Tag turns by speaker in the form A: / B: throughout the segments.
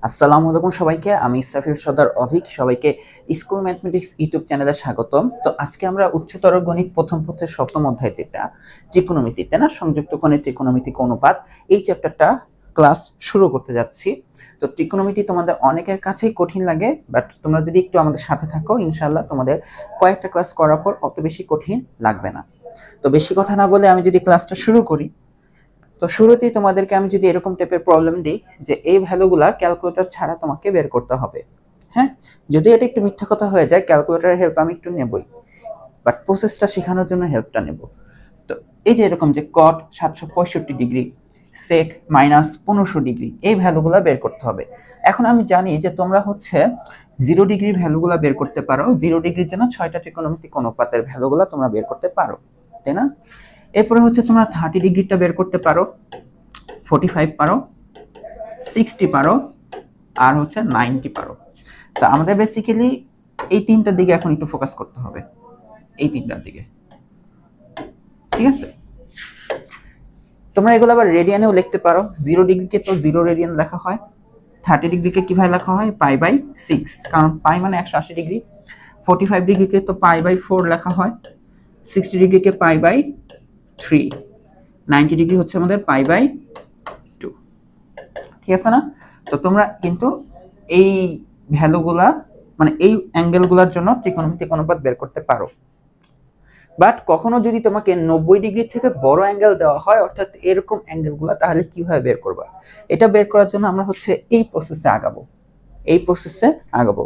A: আসসালামু আলাইকুম সবাইকে। আমি ইসরাফিল সর্দার অভিক। সবাইকে স্কুল ম্যাথমেটিক্স ইউটিউব চ্যানেলে স্বাগতম। তো আজকে আমরা উচ্চতর গণিত প্রথম পত্রের সপ্তম অধ্যায়, যেটা ত্রিকোণমিতিতে না, সংযুক্ত কোণের ত্রিকোণমিতিক অনুপাত, এই চ্যাপ্টারটা ক্লাস শুরু করতে যাচ্ছি। তো ত্রিকোণমিতি তোমাদের অনেকের কাছেই কঠিন লাগে, বাট তোমরা যদি একটু আমাদের সাথে থাকো, ইনশাআল্লাহ তোমাদের কয়েকটা ক্লাস করার পর অত বেশি কঠিন লাগবে না। তো বেশি কথা না বলে আমি যদি ক্লাসটা শুরু করি, তো শুরুতেই তোমাদেরকে আমি যদি এরকম টাইপের প্রবলেম দিই যে এই ভ্যালুগুলা ক্যালকুলেটর ছাড়া তোমাকে বের করতে হবে। হ্যাঁ, যদি এটা একটু মিথ্যা কথা হয়ে যায়, ক্যালকুলেটরের হেল্প আমি একটু নেবই, বাট প্রসেসটা শেখানোর জন্য হেল্পটা নেব। তো এই যে এরকম যে কট 765 ডিগ্রি, সেক -1500 ডিগ্রি, এই ভ্যালুগুলা বের করতে হবে। এখন আমি জানি যে তোমরা হচ্ছে 0 ডিগ্রি ভ্যালুগুলা বের করতে পারো। 0 ডিগ্রির জন্য 6টা ত্রিকোণমিতিক অনুপাতের ভ্যালুগুলা তোমরা বের করতে পারো, তাই না? এরপরে হচ্ছে তোমরা 30 ডিগ্রিটা বের করতে পারো, 45 পারো, 60 পারো, আর হচ্ছে 90 পারো। তো আমাদের বেসিক্যালি এই তিনটার দিকে এখন একটু ফোকাস করতে হবে, এই তিনটার দিকে, ঠিক আছে? তোমরা এগুলো আবার রেডিয়ানেও লিখতে পারো। 0 ডিগ্রিকে তো 0 রেডিয়ান লেখা হয়, 30 ডিগ্রিকে কিভাবে লেখা হয়, π/6, কারণ পাই মানে 180 ডিগ্রি। 45 ডিগ্রিকে তো π/4 লেখা হয়, 60 ডিগ্রিকে π/3, 90 ডিগ্রি হচ্ছে আমাদের π/2, ঠিক আছে না? তো তোমরা কিন্তু এই ভ্যালুগুলা মানে এই অ্যাঙ্গেলগুলোর জন্য ত্রিকোণমিতিক অনুপাত বের করতে পারো। বাট কখনো যদি তোমাকে 90 ডিগ্রি থেকে বড় অ্যাঙ্গেল দেওয়া হয়, অর্থাৎ এরকম অ্যাঙ্গেলগুলো, তাহলে কিভাবে বের করবা? এটা বের করার জন্য আমরা হচ্ছে এই প্রসেসে আগাবো।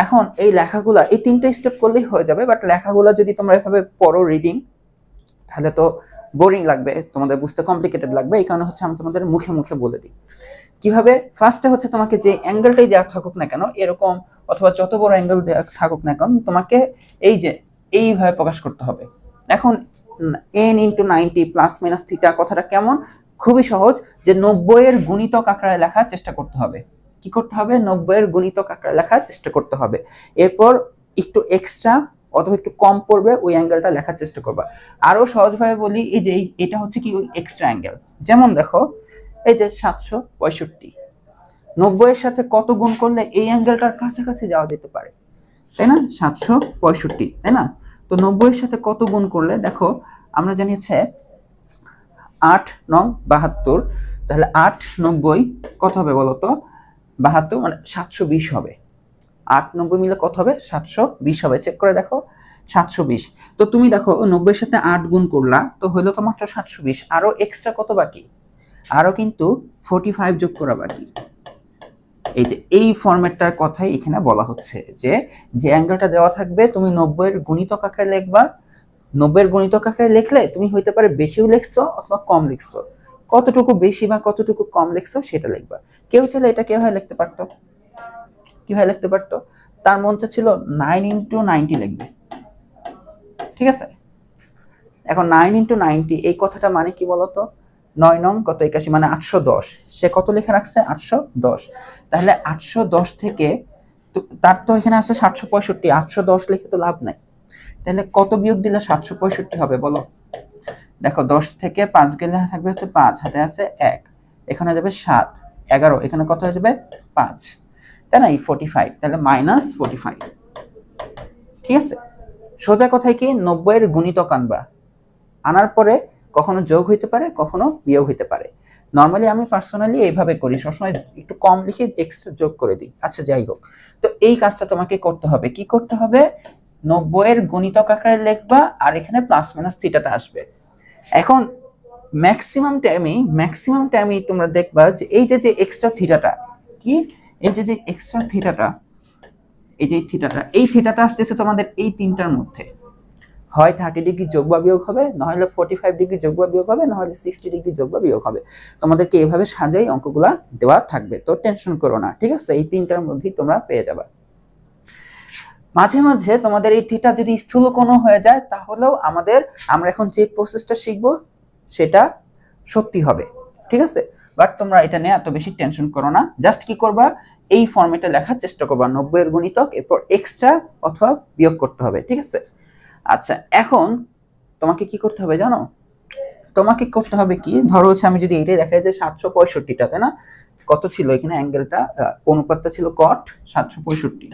A: এখন এই লেখাগুলা, এই তিনটা স্টেপ করলেই হয়ে যাবে, বাট লেখাগুলা যদি তোমরা এভাবে পড়ো রিডিং, তাহলে তো বোরিং লাগবে, তোমাদের বুঝতে কমপ্লিকেটেড লাগবে। এই কারণে হচ্ছে আমি তোমাদের মুখে মুখে বলে দিই কিভাবে। ফার্স্টে হচ্ছে তোমাকে যে অ্যাঙ্গেলটাই দেওয়া থাকুক না কেন, এরকম অথবা যত বড় অ্যাঙ্গেল দেওয়া থাকুক না কেন, তোমাকে এই যে এইভাবে প্রকাশ করতে হবে। এখন n × 90 ± থিটা কথাটা কেমন? খুবই সহজ, যে 90-এর গুণিতক আকারে লেখার চেষ্টা করতে হবে। কি করতে হবে? 90-এর গুণিতক আকারে লেখার চেষ্টা করতে হবে। এরপর একটু এক্সট্রা অথবা একটু কম পড়বে, ওই অ্যাঙ্গেলটা লেখার চেষ্টা করবা। আরো সহজভাবে বলি, এই যে এটা হচ্ছে কি, ওই এক্সট্রা অ্যাঙ্গেল। যেমন দেখো, এই যে 765, 90-এর সাথে কত গুণ করলে এই অ্যাঙ্গেলটার কাছাকাছি যাওয়া যেতে পারে, তাই না? 765, তাই না? তো 90-এর সাথে কত গুণ করলে, দেখো আমরা জানি হচ্ছে 8×9 = 72, তাহলে 8×90 কত হবে বলো তো? 72 মানে 720 হবে। 8×90 মিলে কত হবে? 720 হবে। চেক করে দেখো, 720। তো তুমি দেখো 90-এর সাথে 8 গুণ করলা, তো হলো তো মাত্র 720। আরো এক্সট্রা কত বাকি? আরো কিন্তু 45 যোগ করা বাকি। এই যে এই ফরম্যাটটার কথাই এখানে বলা হচ্ছে, যে যে অ্যাঙ্গেলটা দেওয়া থাকবে তুমি 90-এর গুণিতক আকারে লিখবা। 90-এর গুণিতক আকারে লিখলে তুমি হইতে পারে বেশিও লিখছো অথবা কম লিখছো, কতটুকু বেশি বা কতটুকু কম লিখছো সেটা লিখবা। কেউ চাইলে এটা কিভাবে লিখতে পারতো, তার মন চাচ্ছিল 9×90 লিখবে, ঠিক আছে? এখন 9×90 এই কথাটা মানে কি বলতো? 9×9 = 81, মানে 810। সে কত লিখে রাখছে? 810। তাহলে 810 থেকে তার তো এখানে আছে 765, 810 লিখে তো লাভ নাই। তাহলে কত বিয়োগ দিলে 765 হবে বলো? দেখো, 10 থেকে 5 গেলে থাকবে হচ্ছে 5, হাতে আছে 1, এখানে যাবে 7, 11, এখানে কত হয়ে যাবে? 5, তাই না? এই 45, তাহলে -45, ঠিক আছে? সোজা কথায় কি, 90-এর গুণিতক আনার পরে কখনো যোগ হইতে পারে, কখনো বিয়োগ হইতে পারে। নর্মালি আমি পার্সোনালি এইভাবে করি, সবসময় একটু কম লিখে এক্সট্রা যোগ করে দিই। আচ্ছা, যাই হোক, তো এই কাজটা তোমাকে করতে হবে। কি করতে হবে? 90-এর গুণিতক আকারে লিখবা, আর এখানে ± থিটাটা আসবে। এখন ম্যাক্সিমাম টাইমই তোমরা দেখবা যে এই যে এক্সট্রা থিটাটা কি, এই যে এক্সট্রা থিটাটা, এই থিটাটা আসতেছে তোমাদের এই তিনটার মধ্যে। হয় 30 ডিগ্রি যোগ বা বিয়োগ হবে, নাহলে 45 ডিগ্রি যোগ বা বিয়োগ হবে, নাহলে 60 ডিগ্রি যোগ বা বিয়োগ হবে। তোমাদেরকে এভাবে সাজাই অঙ্কগুলা দেওয়া থাকবে, তো টেনশন করো না, ঠিক আছে? এই তিনটার মধ্যেই তোমরা পেয়ে যাবে। মাঝে মাঝে তোমাদের এই থিটা যদি স্থূল কোণ হয়ে যায়, তাহলেও আমরা এখন যে প্রসেসটা শিখবো সেটা সত্যি হবে, ঠিক আছে? বাট তোমরা এটা নিয়ে এত বেশি টেনশন করো না। জাস্ট কি করবা, এই ফরম্যাটে লেখার চেষ্টা করবা, 90-এর গুণিতক, এরপর এক্সট্রা অথবা বিয়োগ করতে হবে, ঠিক আছে? আচ্ছা, এখন তোমাকে কি করতে হবে জানো? তোমাকে করতে হবে কি, ধরো হচ্ছে আমি যদি এইটাই দেখাই যে 765টা, তাই না? কত ছিল এখানে অ্যাঙ্গেলটা, অনুপাতটা ছিল কট 765।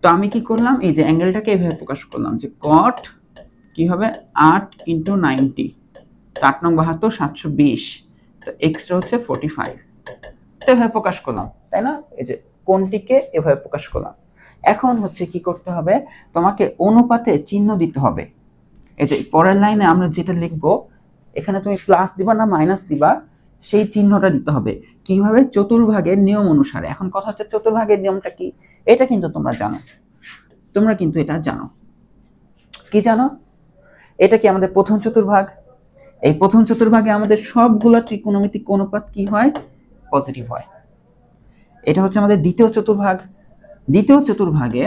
A: তো আমি কি করলাম, এই যে অ্যাঙ্গেলটাকে এভাবে প্রকাশ করলাম যে কট কি হবে 8 × 90, 8 নং 72 720, তো এক্সটা হচ্ছে 45, তো এভাবে প্রকাশ করলাম, তাই না? এই যে কোণটিকে এভাবে প্রকাশ করলাম। এখন হচ্ছে কি করতে হবে, তোমাকে অনুপাতে চিহ্ন দিতে হবে। এই যে পরের লাইনে আমরা যেটা লিখবো, এখানে তুমি প্লাস দিবা না মাইনাস দিবা, সেই চিহ্নটা দিতে হবে। কিভাবে? চতুর্ভাগের নিয়ম অনুসারে। এখন কথা হচ্ছে চতুর্ভাগের নিয়মটা কি, এটা কিন্তু তোমরা জানো, তোমরা কিন্তু এটা জানো। কি জানো? এটা কি আমাদের প্রথম চতুর্ভাগ। এই প্রথম চতুর্ভাগে আমাদের সবগুলো ত্রিকোণমিতিক অনুপাত কি হয়? পজিটিভ হয়। এটা হচ্ছে আমাদের দ্বিতীয় চতুর্ভাগ। দ্বিতীয় চতুর্ভাগে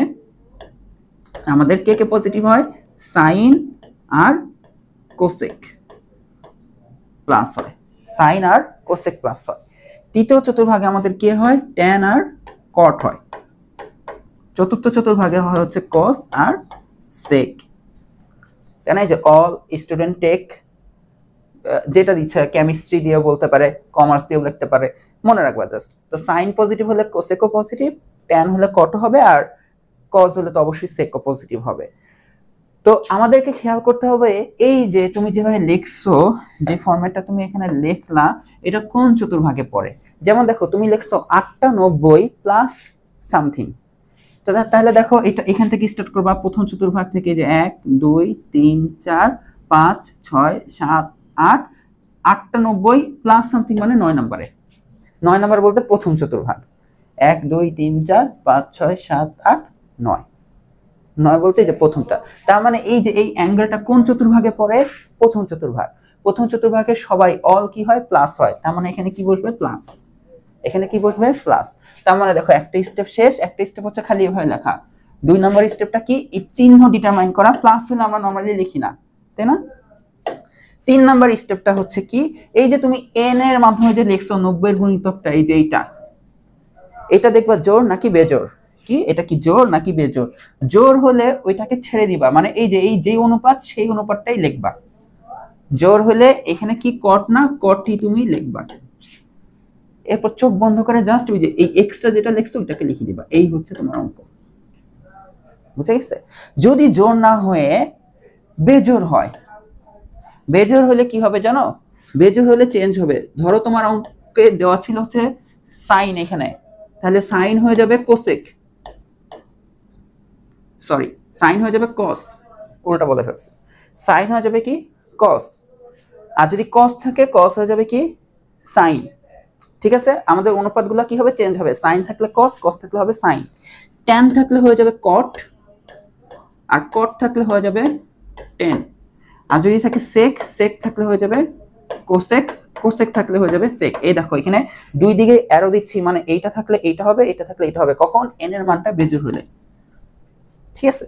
A: আমাদের কে কে পজিটিভ হয়? সাইন আর কোসেক প্লাস হয়, সাইন আর কোসেক প্লাস হয়। তৃতীয় চতুর্ভাগে আমাদের কে হয়? ট্যান আর কট হয়। চতুর্থ চতুর্ভাগে হয় হচ্ছে কস আর সেক। তাই না? এই যে অল স্টুডেন্ট টেক, যেটা দিচ্ছে কেমিস্ট্রি দিয়ে বলতে পারে, কমার্স দিয়েও লিখতে পারে, মনে রাখবা জাস্ট। তো সাইন পজিটিভ হলে কোসেকও পজিটিভ, ট্যান হলে কট হবে, আর কজ হলে তো অবশ্যই সেকও পজিটিভ হবে। তো আমাদেরকে খেয়াল করতে হবে, এই যে তুমি যেভাবে লিখছো, যে ফরম্যাটটা তুমি এখানে লিখলা, এটা কোন চতুর্ভাগে পড়ে। যেমন দেখো তুমি লিখছো 8টা 90 প্লাস সামথিং, তাহলে দেখো এটা এখান থেকে স্টার্ট করবা, প্রথম চতুর্ভাগ থেকে, যে 1 2 3 4 5 6 7 8, 8টা 90 প্লাস সামথিং মানে 9 নম্বরে। 9 নম্বর বলতে প্রথম চতুর্ভাগ, 1 2 3 4 5 6 7 8 9, 9 বলতে যে প্রথমটা। তার মানে এই যে এই অ্যাঙ্গেলটা কোন চতুর্ভাগে পড়ে? প্রথম চতুর্ভাগ। প্রথম চতুর্ভাগে সবাই অল কি হয়? প্লাস হয়। তার মানে এখানে কি বসবে? প্লাস। এখানে কি বসবে? প্লাস। তার মানে দেখো একটা স্টেপ শেষ, একটা স্টেপ হচ্ছে খালি এভাবে লেখা। 2 নম্বর স্টেপটা কি? এই চিহ্ন ডিটারমাইন করা। প্লাস হলে আমরা নরমালি লিখি না, তাই না? 3 নম্বর স্টেপটা হচ্ছে কি, এই যে তুমি n এর মাধ্যমে যে লিখছো 90 এর গুণিতকটা, এই যে এটা দেখবা জোড় নাকি বেজোড়। কি এটা কি জোড় নাকি বেজোড়? জোড় হলে ওইটাকে ছেড়ে দিবা, মানে এই যে অনুপাত সেই অনুপাতটাই লিখবা। জোড় হলে এখানে কি কট না, কটই তুমি লিখবা। এরপর চোখ বন্ধ করে জাস্ট ওই যে এই এক্সট্রা যেটা লিখছো ওইটাকে লিখে দিবা। এই হচ্ছে তোমার অঙ্ক। বুঝে গেছে? যদি জোড় না হয়ে বেজোড় হয়, বেজোড় হলে কি হবে জানো? বেজোড় হলে চেঞ্জ হবে। ধরো তোমার অঙ্কে দেওয়া ছিল হচ্ছে সাইন, এখানে তাহলে সাইন হয়ে যাবে কোসেক, সরি সাইন হয়ে যাবে কস, উল্টা বলে ফেলছে। সাইন হয়ে যাবে কি? কস। আর যদি কস থাকে, কস হয়ে যাবে কি? সাইন। ঠিক আছে? আমাদের অনুপাতগুলো কি হবে? চেঞ্জ হবে। সাইন থাকলে কস, কস থাকলে হবে সাইন। ট্যান থাকলে হয়ে যাবে কট, আর কট থাকলে হয়ে যাবে ট্যান। আর যদি থাকে সেক, সেক থাকলে হয়ে যাবে কোসেক, কোসেক থাকলে হয়ে যাবে সেক। এই দেখো এখানে দুই দিকে অ্যারো দিচ্ছি, মানে এইটা থাকলে এইটা হবে, এটা থাকলে এটা হবে। কখন? এন এর মানটা বেজোড় হলে। ঠিক আছে?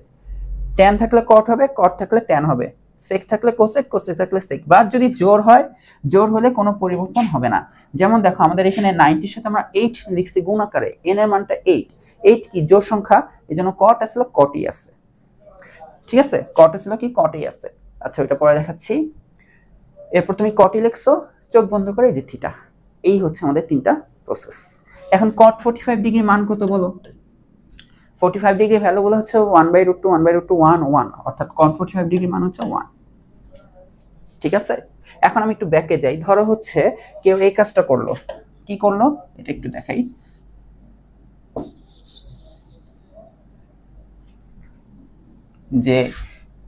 A: ট্যান থাকলে কট হবে, কট থাকলে ট্যান হবে, সেক থাকলে কোসেক, কোসেক থাকলে সেক। বা যদি জোর হয়, জোর হলে কোনো পরিবর্তন হবে না। যেমন দেখো আমাদের এখানে 90 এর সাথে আমরা 8 লিখছি গুণ আকারে, এন এর মানটা 8। 8 কি? জোর সংখ্যা, এজন্য কট আসলে কটই আছে। ঠিক আছে? কট আসলে কি? কটই আছে। আচ্ছা ওটা পরে দেখাচ্ছি। এরপর তুমি কটই লিখছো, চোখ বন্ধ করে, এই যে থিটা। এই হচ্ছে আমাদের তিনটা প্রসেস। এখন কট 45 ডিগ্রি মান কত বলো? 45 ডিগ্রি ভ্যালু গুলো হচ্ছে 1/√2 1/√2 1 1, অর্থাৎ cot 45 ডিগ্রি মান হচ্ছে 1। ঠিক আছে? এখন আমি একটু ব্যাকে যাই। ধরো হচ্ছে কেউ এই কাজটা করলো, কি করলো এটা একটু দেখাই। যে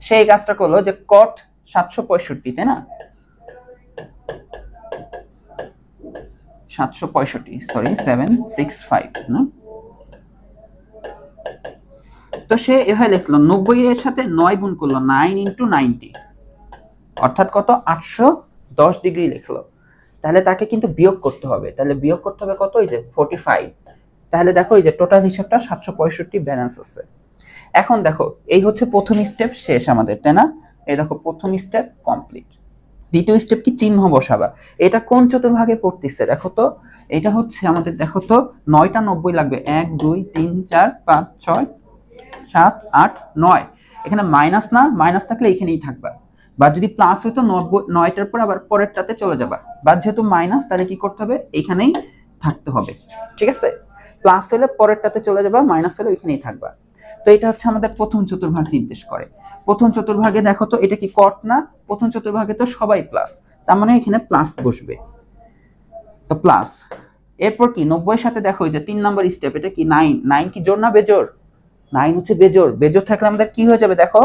A: সেই কাজটা করলো যে cot 765, তাই না? 765, সরি 765 না। তো সে এভাবে লিখলো, 90 এর সাথে 9 গুণ করলো, 9 × 90, অর্থাৎ কত? 810 ডিগ্রি লিখলো। তাহলে তাকে কিন্তু বিয়োগ করতে হবে। তাহলে বিয়োগ করতে হবে কত? এই যে 45। তাহলে দেখো এই যে টোটাল হিসাবটা 765 ব্যালেন্স আছে। এখন দেখো এই হচ্ছে প্রথম স্টেপ শেষ আমাদের, তাই না? এই দেখো প্রথম স্টেপ কমপ্লিট। দ্বিতীয় স্টেপ কি? চিহ্ন বসাবা। এটা কোন চতুর্ভাগে পড়তেছে দেখো তো। এটা হচ্ছে আমাদের, দেখো তো 9টা 90 লাগবে, 1 2 3 4 5 6 7 8 9। এখানে মাইনাস না, মাইনাস থাকলে এখানেই থাকবা। বা যদি প্লাস হতো 9টার পর আবার পরেরটাতে চলে যাবা, বা যেহেতু মাইনাস তাহলে কি করতে হবে, এইখানেই থাকতে হবে। ঠিক আছে, প্লাস হলে পরেরটাতে চলে যাবা, মাইনাস হলে ওইখানেই থাকবা। তো এটা হচ্ছে আমাদের প্রথম চতুর্ভাগ নির্দেশ করে। প্রথম চতুর্ভাগে দেখো তো এটা কি কট না, প্রথম চতুর্ভাগে তো সবাই প্লাস, তার মানে এখানে প্লাস বসবে, তো প্লাস। এরপর কি 90 সাথে দেখো এই যে 3 নম্বর স্টেপ, এটা কি 9, 9 কি জোড় না বেজোড়? 9 হচ্ছে বেজোড়, বেজোড় থাকলে আমাদের কি হয়ে যাবে দেখো,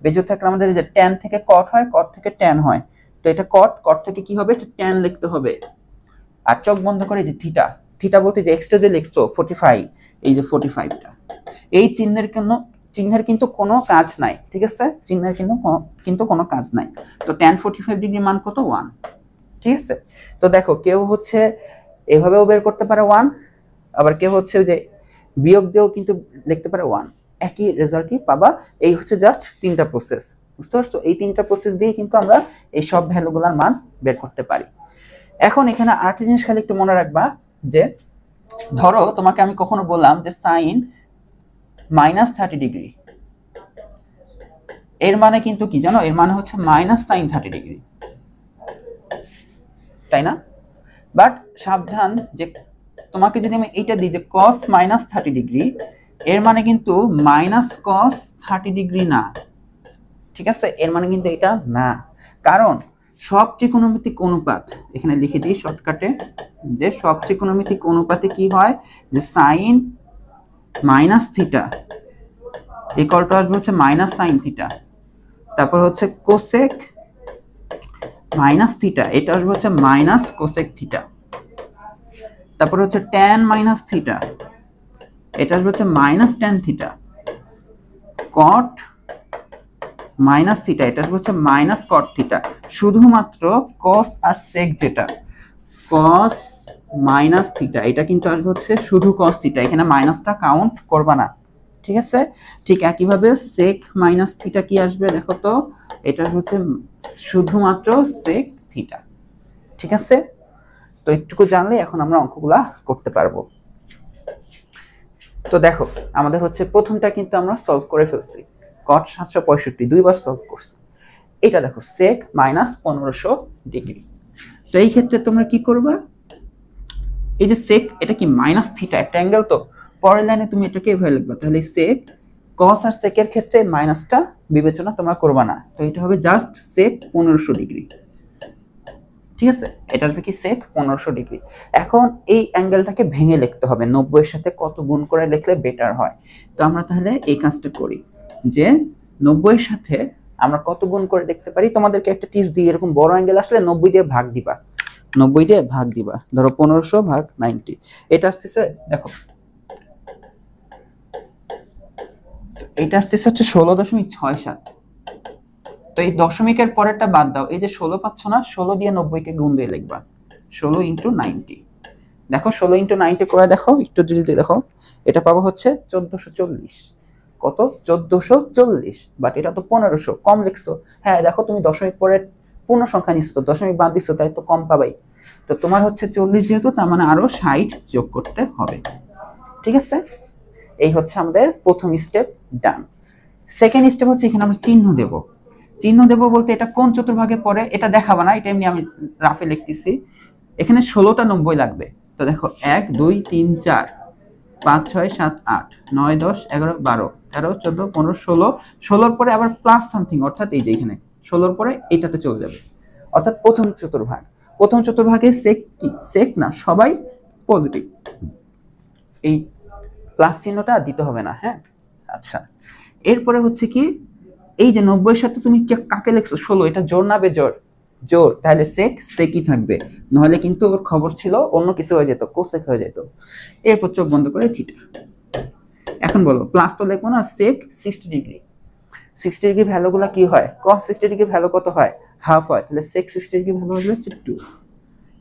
A: বেজোড় থাকলে আমাদের এই যে tan থেকে cot হয়, cot থেকে tan হয়, তো এটা cot, cot থেকে কি হবে, এটা tan লিখতে হবে। আর চোখ বন্ধ করে যে থিটা, থিটা বলতে যে এক্সট্রা যে লিখছো 45, এই যে 45টা, এই চিহ্নের কিন্তু কোনো কাজ নাই। ঠিক আছে, চিহ্নের কিন্তু কোনো কাজ নাই। তো tan 45 ডিগ্রি মান কত, 1। ঠিক আছে, তো দেখো কেউ হচ্ছে এভাবেও বের করতে পারে 1, আবার কেউ হচ্ছে যে বিয়োগ দিয়েও কিন্তু লিখতে পারে 1, একই রেজাল্টই পাবা। এই হচ্ছে জাস্ট 3টা প্রসেস, বুঝতে পারছো? এই 3টা প্রসেস দিয়ে কিন্তু আমরা এই সব ভ্যালুগুলোর মান বের করতে পারি। এখন এখানে আরেকটা জিনিস খালি একটু মনে রাখবা, যে ধরো তোমাকে আমি কখনো বললাম যে সাইন -30 ডিগ্রি, এর মানে কিন্তু কি জানো, এর মানে হচ্ছে sin 30 ডিগ্রি, তাই না? বাট সাবধান, যে তোমাকে যদি আমি এইটা দিই যে cos -30 ডিগ্রি, এর মানে কিন্তু cos 30 ডিগ্রি না। ঠিক আছে, এর মানে কিন্তু এটা না, কারণ সব ত্রিকোণমিতিক অনুপাত, এখানে লিখে দিই শর্টকাটে, যে সব ত্রিকোণমিতিক অনুপাতে কি হয়, যে সাইন থিটা ইকুয়াল টু আসবে হচ্ছে sin থিটা, তারপর হচ্ছে কোসেক থিটা, এটা আসবে হচ্ছে কোসেক থিটা, তারপর হচ্ছে tan থিটা, এটা আসবে হচ্ছে tan থিটা, cot থিটা, এটা আসবে হচ্ছে cot থিটা। শুধুমাত্র cos আর sec, যেটা cos থিটা, এটা কিন্তু আসবে হচ্ছে শুধু cos থিটা, এখানে মাইনাসটা কাউন্ট করবা না। ঠিক আছে, ঠিক একইভাবে sec থিটা কি আসবে দেখো তো, এটা হচ্ছে শুধুমাত্র sec থিটা। ঠিক আছে, তো একটুকু জানলে এখন আমরা অঙ্কগুলা করতে পারবো। তো দেখো আমাদের হচ্ছে প্রথমটা কিন্তু আমরা সলভ করে ফেলছি, cot 765 দুইবার সলভ করছি। এটা দেখো sec -1500 ডিগ্রি। তো এই ক্ষেত্রে তোমরা কি করবা, এই যে sec, এটা কি মাইনাস থিটা, একটা অ্যাঙ্গেল, তো পরের লাইনে তুমি এটাকে এভাবে লিখবা, তাহলে sec, cos আর sec এর ক্ষেত্রে মাইনাসটা বিবেচনা তোমরা করবা না, তো এটা হবে জাস্ট sec 1500 ডিগ্রি। ঠিক আছে, এটা আসবে কি sec 1500 ডিগ্রি। এখন এই অ্যাঙ্গেলটাকে ভেঙে লিখতে হবে, 90 এর সাথে কত গুণ করে লিখলে বেটার হয়। তো আমরা তাহলে এই কাজটা করি, যে 90 এর সাথে আমরা কত গুণ করে দেখতে পারি। তোমাদেরকে একটা টিপস দিই, এরকম বড় অ্যাঙ্গেল আসলে 90 দিয়ে ভাগ দিবা, 90 দিয়ে ভাগ দিবা, ধরো 1500 ভাগ 90, এটা আসতেছে দেখো, এটা আসতেছে হচ্ছে 16.67। তো এই দশমিকের পরেরটা বাদ দাও, এই যে 16 পাচ্ছ না, 16 দিয়ে 90 কে গুণ দিয়ে লিখবা, 16 × 90। দেখো 16 × 90 করে দেখো, একটু যদি দেখো, এটা পাবো হচ্ছে 1440। কত, 1440, বাট এটা তো 1500, কম লিখছো। হ্যাঁ দেখো, তুমি দশমিক পরে পূর্ণ সংখ্যা নিচ্ছ, দশমিক বাদ দিচ্ছ, তাই তো কম পাবাই। তো তোমার হচ্ছে 40 যেহেতু, তার মানে আরো 60 যোগ করতে হবে। ঠিক আছে, এই হচ্ছে আমাদের প্রথম স্টেপ ডান। সেকেন্ড স্টেপ হচ্ছে এখানে আমরা চিহ্ন দেব। চিহ্ন দেব বলতে এটা কোন চতুর্ভাগে পড়ে এটা দেখাবো না, এটা এমনি আমি রাফে লিখতেছি। এখানে 16টা 90 লাগবে। তো দেখো 1 2 3 4 5 6 7 8 9 10 11 12 13 14 15 16, 16 পরে আবার প্লাস সামথিং, অর্থাৎ এই যে এখানে 16 পরে এটাতে চলে যাবে, অর্থাৎ প্রথম চতুর্ভাগ। প্রথম চতুর্ভাগে সেক কি, সেক না, সবাই পজিটিভ, এই প্লাস চিহ্নটা দিতে হবে না। হ্যাঁ, আচ্ছা, এরপরে হচ্ছে কি, এই যে 90 এর সাথে তুমি কাকে লিখছো 16, এটা জোর না বেজোর? জোর, তাহলে সেক সেকই থাকবে, নাহলে কিন্তু ওর খবর ছিল অন্য কিছু হয়ে যেত, কোসেক হয়ে যেত। এরপর চোখ বন্ধ করে থিটা। এখন বলো, প্লাস তো লিখবো না, সেক 60 ডিগ্রি। 60 ডিগ্রি ভ্যালুগুলো কি হয়, cos 60 ডিগ্রি ভ্যালু কত হয়, হাফ হয়, তাহলে সেক 60 ডিগ্রি ভ্যালু হচ্ছে 2।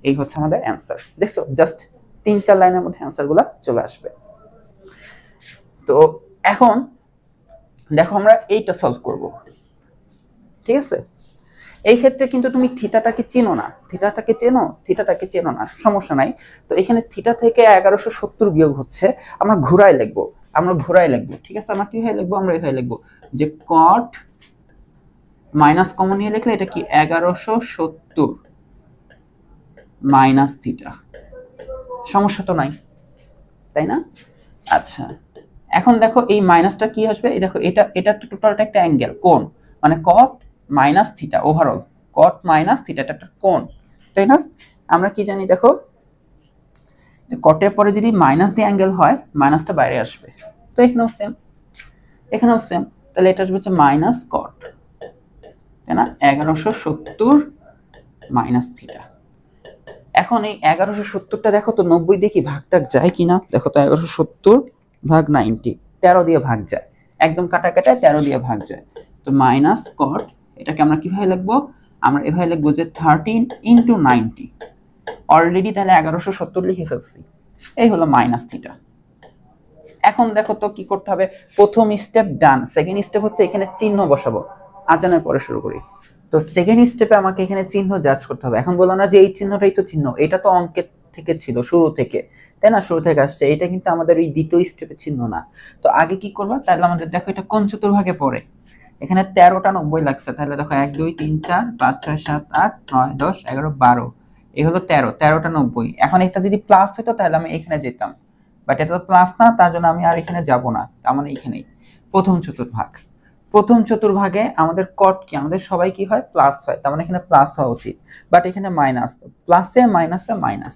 A: এই হচ্ছে আমাদের অ্যান্সার। দেখছো, জাস্ট 3-4 লাইনের মধ্যে অ্যান্সারগুলো চলে আসবে। তো এখন দেখো আমরা এইটা সলভ করব। ঠিক আছে, এই ক্ষেত্রে কিন্তু তুমি থিটাটাকে চেনো না, থিটাটাকে চেনো না, সমস্যা নাই। তো এখানে থিটা থেকে 1170 বিয়োগ হচ্ছে, আমরা ঘুরায় লিখবো। ঠিক আছে, আমরা কিভাবে লিখবো, আমরা এইভাবে লিখবো যে cot মাইনাস কমন নিয়ে লিখলে এটা কি 1170 মাইনাস থিটা। সমস্যা তো নাই, তাই না? আচ্ছা, এখন দেখো এই মাইনাসটা কি আসবে, এই দেখো এটা এটা টোটালটা একটা অ্যাঙ্গেল, কোণ, মানে কট মাইনাস থিটা, ওভারঅল কট মাইনাস থিটা, এটা একটা কোণ, তাই না? আমরা কি জানি দেখো, যে কটের পরে যদি মাইনাস দিয়ে অ্যাঙ্গেল হয়, মাইনাসটা বাইরে আসবে। তো এখানেও সেম, এখানেও সেম, তাহলে এটা আসবে হচ্ছে মাইনাস কট, তাই না? 1170 মাইনাস থিটা। এখন এই 1170টা দেখো তো 90 দিয়ে কি ভাগটাগ যায় কিনা, দেখো তো 1170 ভাগ 90, 13 দিয়ে ভাগ যায়, একদম কাটা কাটায় 13 দিয়ে ভাগ যায়। তো মাইনাস কট, এটাকে আমরা কিভাবে লিখবো, আমরা এভাবে লিখবো যে 13 ইন্টু 90, অলরেডি তাহলে 1170 লিখে ফেলছি, এই হলো মাইনাস থিটা। এখন দেখো তো কি করতে হবে, প্রথম স্টেপ ডান, সেকেন্ড স্টেপ হচ্ছে এখানে চিহ্ন বসাবো, আজানের পরে শুরু করি। তো সেকেন্ড স্টেপে আমাকে এখানে চিহ্ন জাজ করতে হবে। এখন বলো না যে এই চিহ্নটাই তো চিহ্ন, এটা তো অঙ্কের থেকে ছিল, শুরু থেকে, তাই না? শুরু থেকে আসছে, এটা কিন্তু আমাদের ওই দ্বিতীয় স্টেপের চিহ্ন না। তো আগে কি করবা, তাহলে আমাদের দেখো এটা কোন চতুর্ভাগে পড়ে, এখানে 13টা 90 লাগছে, তাহলে দেখো 1 2 3 4 5 6 7 8 9 10 11 12, এই হলো 13, 13টা 90। এখন এটা যদি প্লাস হতো তাহলে আমি এখানে যেতাম, বাট এটা তো প্লাস না, তার জন্য আমি আর এখানে যাব না, তার মানে এখানেই প্রথম চতুর্ভাগ। প্রথম চতুর্ভাগে আমাদের কট কি, আমাদের সবাই কি হয়, প্লাস হয়, তার মানে এখানে প্লাস হওয়া উচিত, বাট এখানে মাইনাস, প্লাসে মাইনাসে মাইনাস,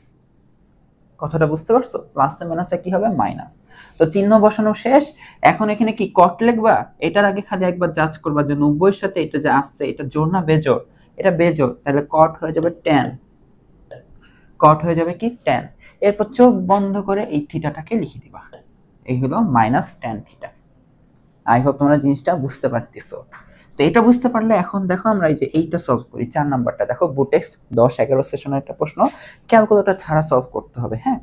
A: কথাটা বুঝতে পারছো? প্লাসে মাইনাসে কি হবে, মাইনাস। তো চিহ্ন বসানো শেষ। এখন এখানে কি কট লিখবা, এটার আগে খালি একবার জাজ করবা যে 90 এর সাথে এটা যে আসছে এটা জোড় না বেজোড়, এটা বেজোড়, তাহলে কট হয়ে যাবে 10, কট হয়ে যাবে কি 10। এরপর চোখ বন্ধ করে এই থিটাটাকে লিখে দিবা, এই হলো minus tan theta. I hope তোমরা জিনিসটা বুঝতে পারতেছো। তো এটা বুঝতে পারলে এখন দেখো আমরা এই যে এইটা সলভ করি, 4 নাম্বারটা দেখো, বুটেক্স 10-11 সেশনের একটা প্রশ্ন, ক্যালকুলেটর ছাড়া সলভ করতে হবে, হ্যাঁ।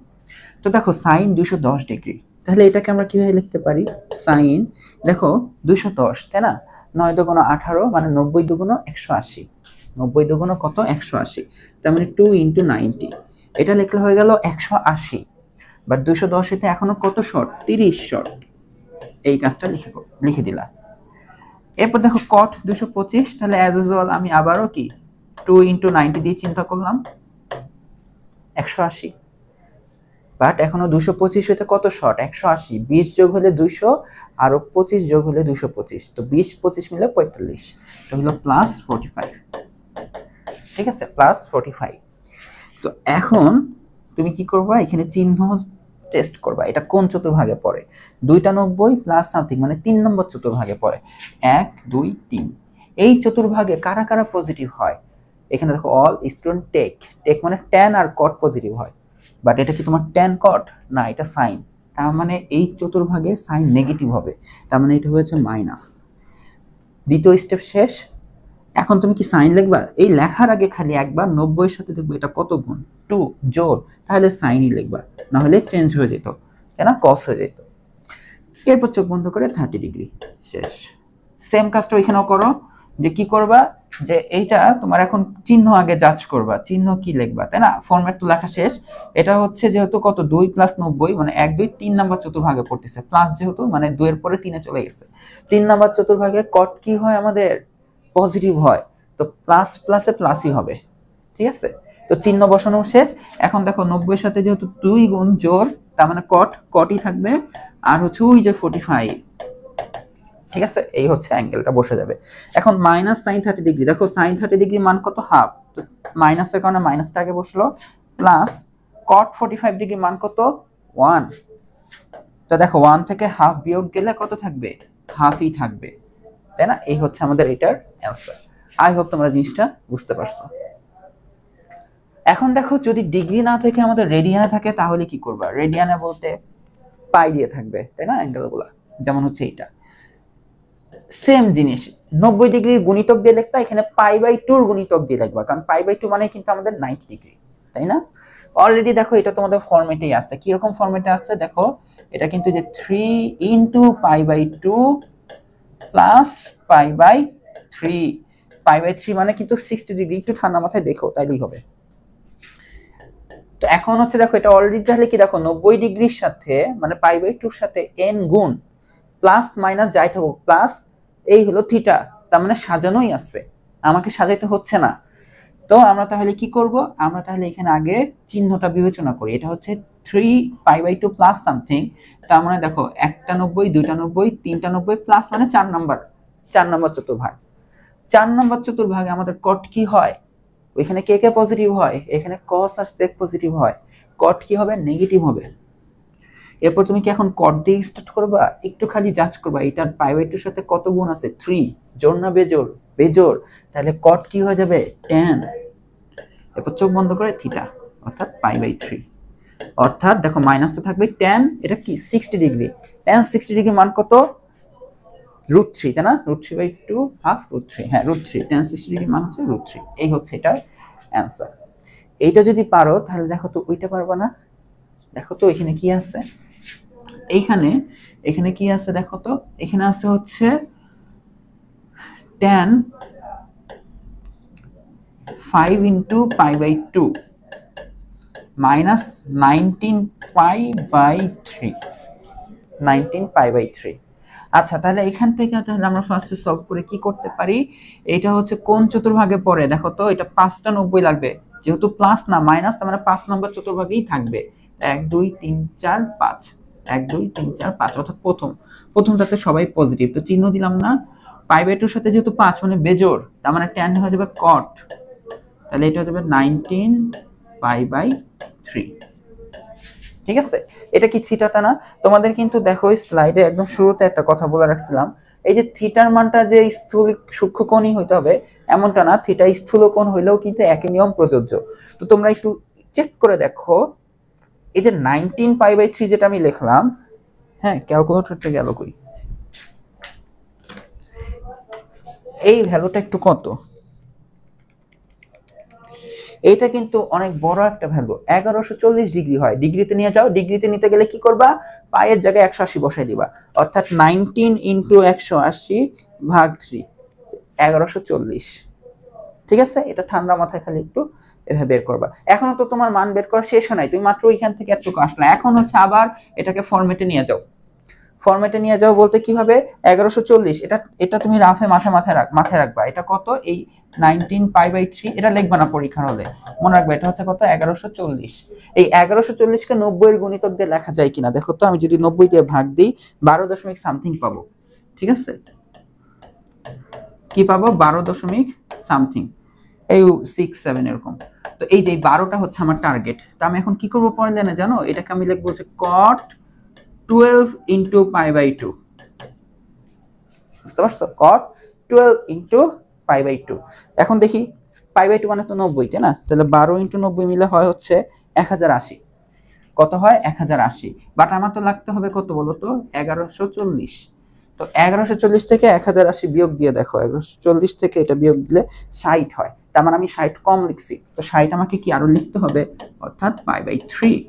A: তো দেখো সাইন 210 ডিগ্রি, তাহলে এটাকে আমরা কিভাবে লিখতে পারি, সাইন দেখো 210, তাই না? 9 দুগুণ 18, মানে 90 দুগুণ 180, 90 দুগুণ কত, 180, তার মানে 2 ইন্টু 90, এটা লিখলে হয়ে গেল 180। বাট 210 এতে এখনো কত শর্ট, 30 শর্ট, এই কাজটা লিখে দিলাম। এরপর দেখো কট 225, তাহলে অ্যাজ ইউজুয়াল আমি আবারও কি 2 ইন্টু 90 দিয়ে চিন্তা করলাম, 180। বাট এখনো 225 হইতে কত শর্ট, 180, 20 যোগ হলে 200 আর 25 যোগ হলে 225, তো 20 25 মিলে 45, তো হলো প্লাস 45, ঠিক আছে, প্লাস 45। তো এখন তুমি কি করবা, এখানে চিহ্ন টেস্ট করবা, এটা কোন চতুর্ভাগে পড়ে, 2টা 90 প্লাস সামথিং, মানে 3 নম্বর চতুর্ভাগে পড়ে, 1 2 3। এই চতুর্ভাগে কারা কারা পজিটিভ হয়, এখানে দেখো অল স্টুডেন্ট টেক, টেক মানে tan আর cot পজিটিভ হয়, বাট এটা কি তোমার tan cot না, এটা সাইন, তার মানে এই চতুর্ভাগে সাইন নেগেটিভ হবে, তার মানে এটা হয়েছে মাইনাস। দ্বিতীয় স্টেপ শেষ। এখন তুমি কি সাইন লিখবা, এই লেখার আগে খালি একবার 90 এর সাথে দেখবো এটা কত গুণ, 2 জোড়, তাহলে সাইনই লিখবা, না হলে চেঞ্জ হয়ে যেত, কেন কস হয়ে যেত। এরপর চোখ বন্ধ করে 30 ডিগ্রি, শেষ। সেম কাজটা ওইখানেও করো, যে কি করবা, যে এইটা তোমার এখন চিহ্ন আগে জাজ করবা, চিহ্ন কি লিখবা, তাই না? ফরম্যাট তো লেখা শেষ। এটা হচ্ছে যেহেতু কত 2 প্লাস 90, মানে 1 2 3 নাম্বার চতুর্ভাগে পড়তেছে, প্লাস যেহেতু মানে 2 এর পরে 3 এ চলে গেছে, 3 নাম্বার চতুর্ভাগে কট কি হয় আমাদের, পজিটিভ হয়, তো প্লাস প্লাসে প্লাসই হবে, ঠিক আছে। তো চিহ্ন বসানো শেষ। এখন দেখো 90 এর সাথে যেহেতু 2 গুণ জোড়, তার মানে কটই থাকবে, আর হচ্ছে ওই যে 45, ঠিক আছে, এই হচ্ছে অ্যাঙ্গেলটা বসে যাবে। এখন মাইনাস সাইন 30 ডিগ্রি, দেখো সাইন 30 ডিগ্রি মান কত, হাফ, তো মাইনাসের কারণে মাইনাসটা আগে বসলো, প্লাস কট 45 ডিগ্রি মান কত, 1, তো দেখো 1 থেকে হাফ বিয়োগ গেলে কত থাকবে, হাফই থাকবে, তাই না? এই হচ্ছে আমাদের এটার অ্যান্সার। আই হোপ তোমরা জিনিসটা বুঝতে পারছো। এখন দেখো যদি ডিগ্রি না থেকে আমাদের রেডিয়ানে থাকে তাহলে কি করবা, রেডিয়ানে বলতে পাই দিয়ে থাকবে, তাই না, অ্যাঙ্গেলগুলা, যেমন হচ্ছে এইটা সেম জিনিস 90 ডিগ্রির গুণিতক দিয়ে লিখতা, এখানে π/2 এর গুণিতক দিয়ে লিখবা, কারণ π/2 মানে কিন্তু আমাদের 90 ডিগ্রি, তাই না? অলরেডি দেখো এটা তোমাদের ফরম্যাটেই আছে, কি রকম ফরম্যাটে আছে দেখো, এটা কিন্তু যে 3 ইনটু π/2 প্লাস π/3, π/3 মানে কিন্তু 60 ডিগ্রি, একটু ঠান্ডা মাথায় দেখো তাইলেই হবে। তো এখন হচ্ছে দেখো এটা অলরেডি তাহলে কি দেখো 90 ডিগ্রির সাথে মানে π/2 এর সাথে n গুণ, প্লাস মাইনাস যাই থাকুক প্লাস, এই হলো থিটা, তার মানে সাজানোই আছে, আমাকে সাজাইতে হচ্ছে না। তো আমরা তাহলে কি করব, আমরা তাহলে এখানে আগে চিহ্নটা বিবেচনা করি। এটা হচ্ছে 3π/2 প্লাস সামথিং। তার মানে দেখো 1টা 90, 2টা 90, 3টা 90 প্লাস মানে 4 নাম্বার, 4 নাম্বার চতুর্ভাগ। 4 নাম্বার চতুর্ভাগে আমাদের কট কি হয়, ওইখানে কে কে পজিটিভ হয়, এখানে cos আর sec পজিটিভ হয়, কট কি হবে, নেগেটিভ হবে। এরপর তুমি কি এখন কট দিয়ে স্টার্ট করবা, একটু খালি জাজ করবা এটার π/2 সাথে কত গুণ আছে, 3, জোড় না বেজোড়, বেজোড়, তাহলে কট কি হয়ে যাবে, tan। এরপর চোখ বন্ধ করে থিটা, অর্থাৎ π/3, অর্থাৎ দেখো মাইনাস তো থাকবে, tan এটা কি 60 ডিগ্রি, tan 60 ডিগ্রি মান কত, √3, তাই না, √3/2 হাফ √3, হ্যাঁ √3, tan 60 ডিগ্রি মান হচ্ছে √3। এই হচ্ছে এটার অ্যান্সার। এইটা যদি পারো তাহলে দেখো তো ওইটা পারবা না, দেখো তো এখানে কি আছে, এইখানে এখানে কি আছে দেখো তো, এখানে আছে হচ্ছে tan 5 × π/2 মাইনাস 19π/3, 19π/3। আচ্ছা তাহলে এখান থেকে তাহলে আমরা ফার্স্টে সলভ করে কি করতে পারি, এটা হচ্ছে কোন চতুর্ভাগে পড়ে দেখো তো, এটা 5টা 90 লাগবে, যেহেতু প্লাস না মাইনাস, তার মানে 5 নম্বর চতুর্ভাগেই থাকবে। 1 2 3 4 5, 1 2 3 4 5, অর্থাৎ প্রথমটাতে সবাই পজিটিভ, তো চিহ্ন দিলাম না। π/2 সাথে যেহেতু 5 মানে বেজোড়, তার মানে tan হয়ে যাবে cot, তাহলে এটা হয়ে যাবে 19π/3। ঠিক আছে, এটা কি থিটাটা না? তোমাদের কিন্তু দেখো স্লাইডে একদম শুরুতে একটা কথা বলে রাখছিলাম, এই যে থিটার মানটা যে স্থূল সূক্ষ্মকোণই হইতে হবে এমনটা না, থিটা স্থূলকোণ হইলেও কিন্তু একই নিয়ম প্রযোজ্য। তো তোমরা একটু চেক করে দেখো, এই যে 19π/3 যেটা আমি লিখলাম, হ্যাঁ ক্যালকুলেটরটা গেল কই, এই ভ্যালুটা একটু কত, এটা কিন্তু অনেক বড় একটা ভ্যালু, 1140 ডিগ্রি হয়। ডিগ্রিতে নিয়ে যাও, ডিগ্রিতে নিতে গেলে কি করবা, পায়ের জায়গায় 180 বসাই দিবা, অর্থাৎ 19 × 180/3, 1140। ঠিক আছে, এটা ঠান্ডা মাথায় খালি একটু এভাবে বের করবা। এখনো তো তোমার মান বের করা শেষ হয় নাই, তুমি মাত্র ওইখান থেকে এতটুকু আসলে, এখন হচ্ছে আবার এটাকে ফরম্যাটে নিয়ে যাও। ফরম্যাটে নিয়ে যাও বলতে কিভাবে, 1140 এটা তুমি রাফে মাথায় রাখবা, এটা কত, এই 19π/3, এটা লিখবা না পরীক্ষার হলে, মনে রাখবা এটা হচ্ছে কত, 1140। এই 1140 কে 90 এর গুণিতক দিয়ে লেখা যায় কিনা দেখো তো, আমি যদি 90 দিয়ে ভাগ দিই 12 দশমিক সামথিং পাবো। ঠিক আছে, কি পাবো, 12 দশমিক সামথিং, এই 6 7 এরকম। তো এই যে 12টা হচ্ছে আমার টার্গেট। তো আমি এখন কি করবো পরে জানো, এটাকে আমি লিখবো যে cot 12 × π/2, বুঝতে পারছো, cot 12 × π/2। এখন দেখি π/2 মানে তো 90, তাই না, তাহলে 12 × 90 মিলে হয় হচ্ছে 1080, কত হয় 1080, বাট আমার তো লাগতে হবে কত বলো তো, 1140। তো 1140 থেকে 1080 বিয়োগ দিয়ে দেখো, 1140 থেকে এটা বিয়োগ দিলে 60 হয়, তার মানে আমি 60 কম লিখছি, তো 60 আমাকে কি আরো লিখতে হবে, অর্থাৎ π/3।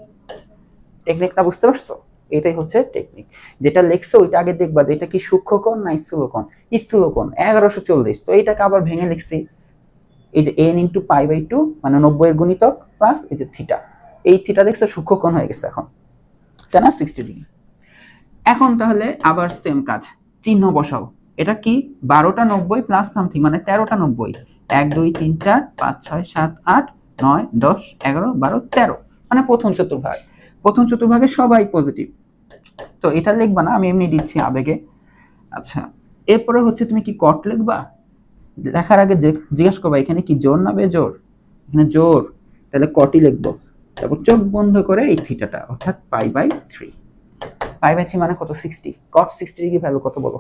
A: টেকনিকটা বুঝতে পারছো, এটাই হচ্ছে টেকনিক। যেটা লেখছো ওইটা আগে দেখবা যে এটা কি সূক্ষ্মকোণ না স্থূলকোণ, স্থূলকোণ 1140, তো এইটাকে আবার ভেঙে লিখছি, এই যে n × π/2 মানে 90 এর গুণিতক প্লাস এই যে থিটা, এই থিটা দেখছো সূক্ষ্মকোণ হয়ে গেছে এখন, তাই না, 60 ডিগ্রি। এখন তাহলে আবার সেম কাজ, চিহ্ন বসাও, এটা কি 12টা 90 প্লাস সামথিং মানে 13টা 90, 1 2 3 4 5 6 7 8 9 10 11 12 13, মানে প্রথম চতুর্ভাগ, প্রথম চতুর্ভাগে সবাই পজিটিভ, তো এটা লিখবা না, আমি এমনি দিচ্ছি আবেগে। আচ্ছা এরপরে হচ্ছে তুমি কি কট লিখবা, লেখার আগে জিজ্ঞাসা করবা এখানে কি জোড় না বেজোড়, এখানে জোড়, তাহলে কটই লিখবো। তারপর চোখ বন্ধ করে এই থিটাটা, অর্থাৎ π/3, π/3 মানে কত, 60, cot 60 ডিগ্রি ভ্যালু কত বলো,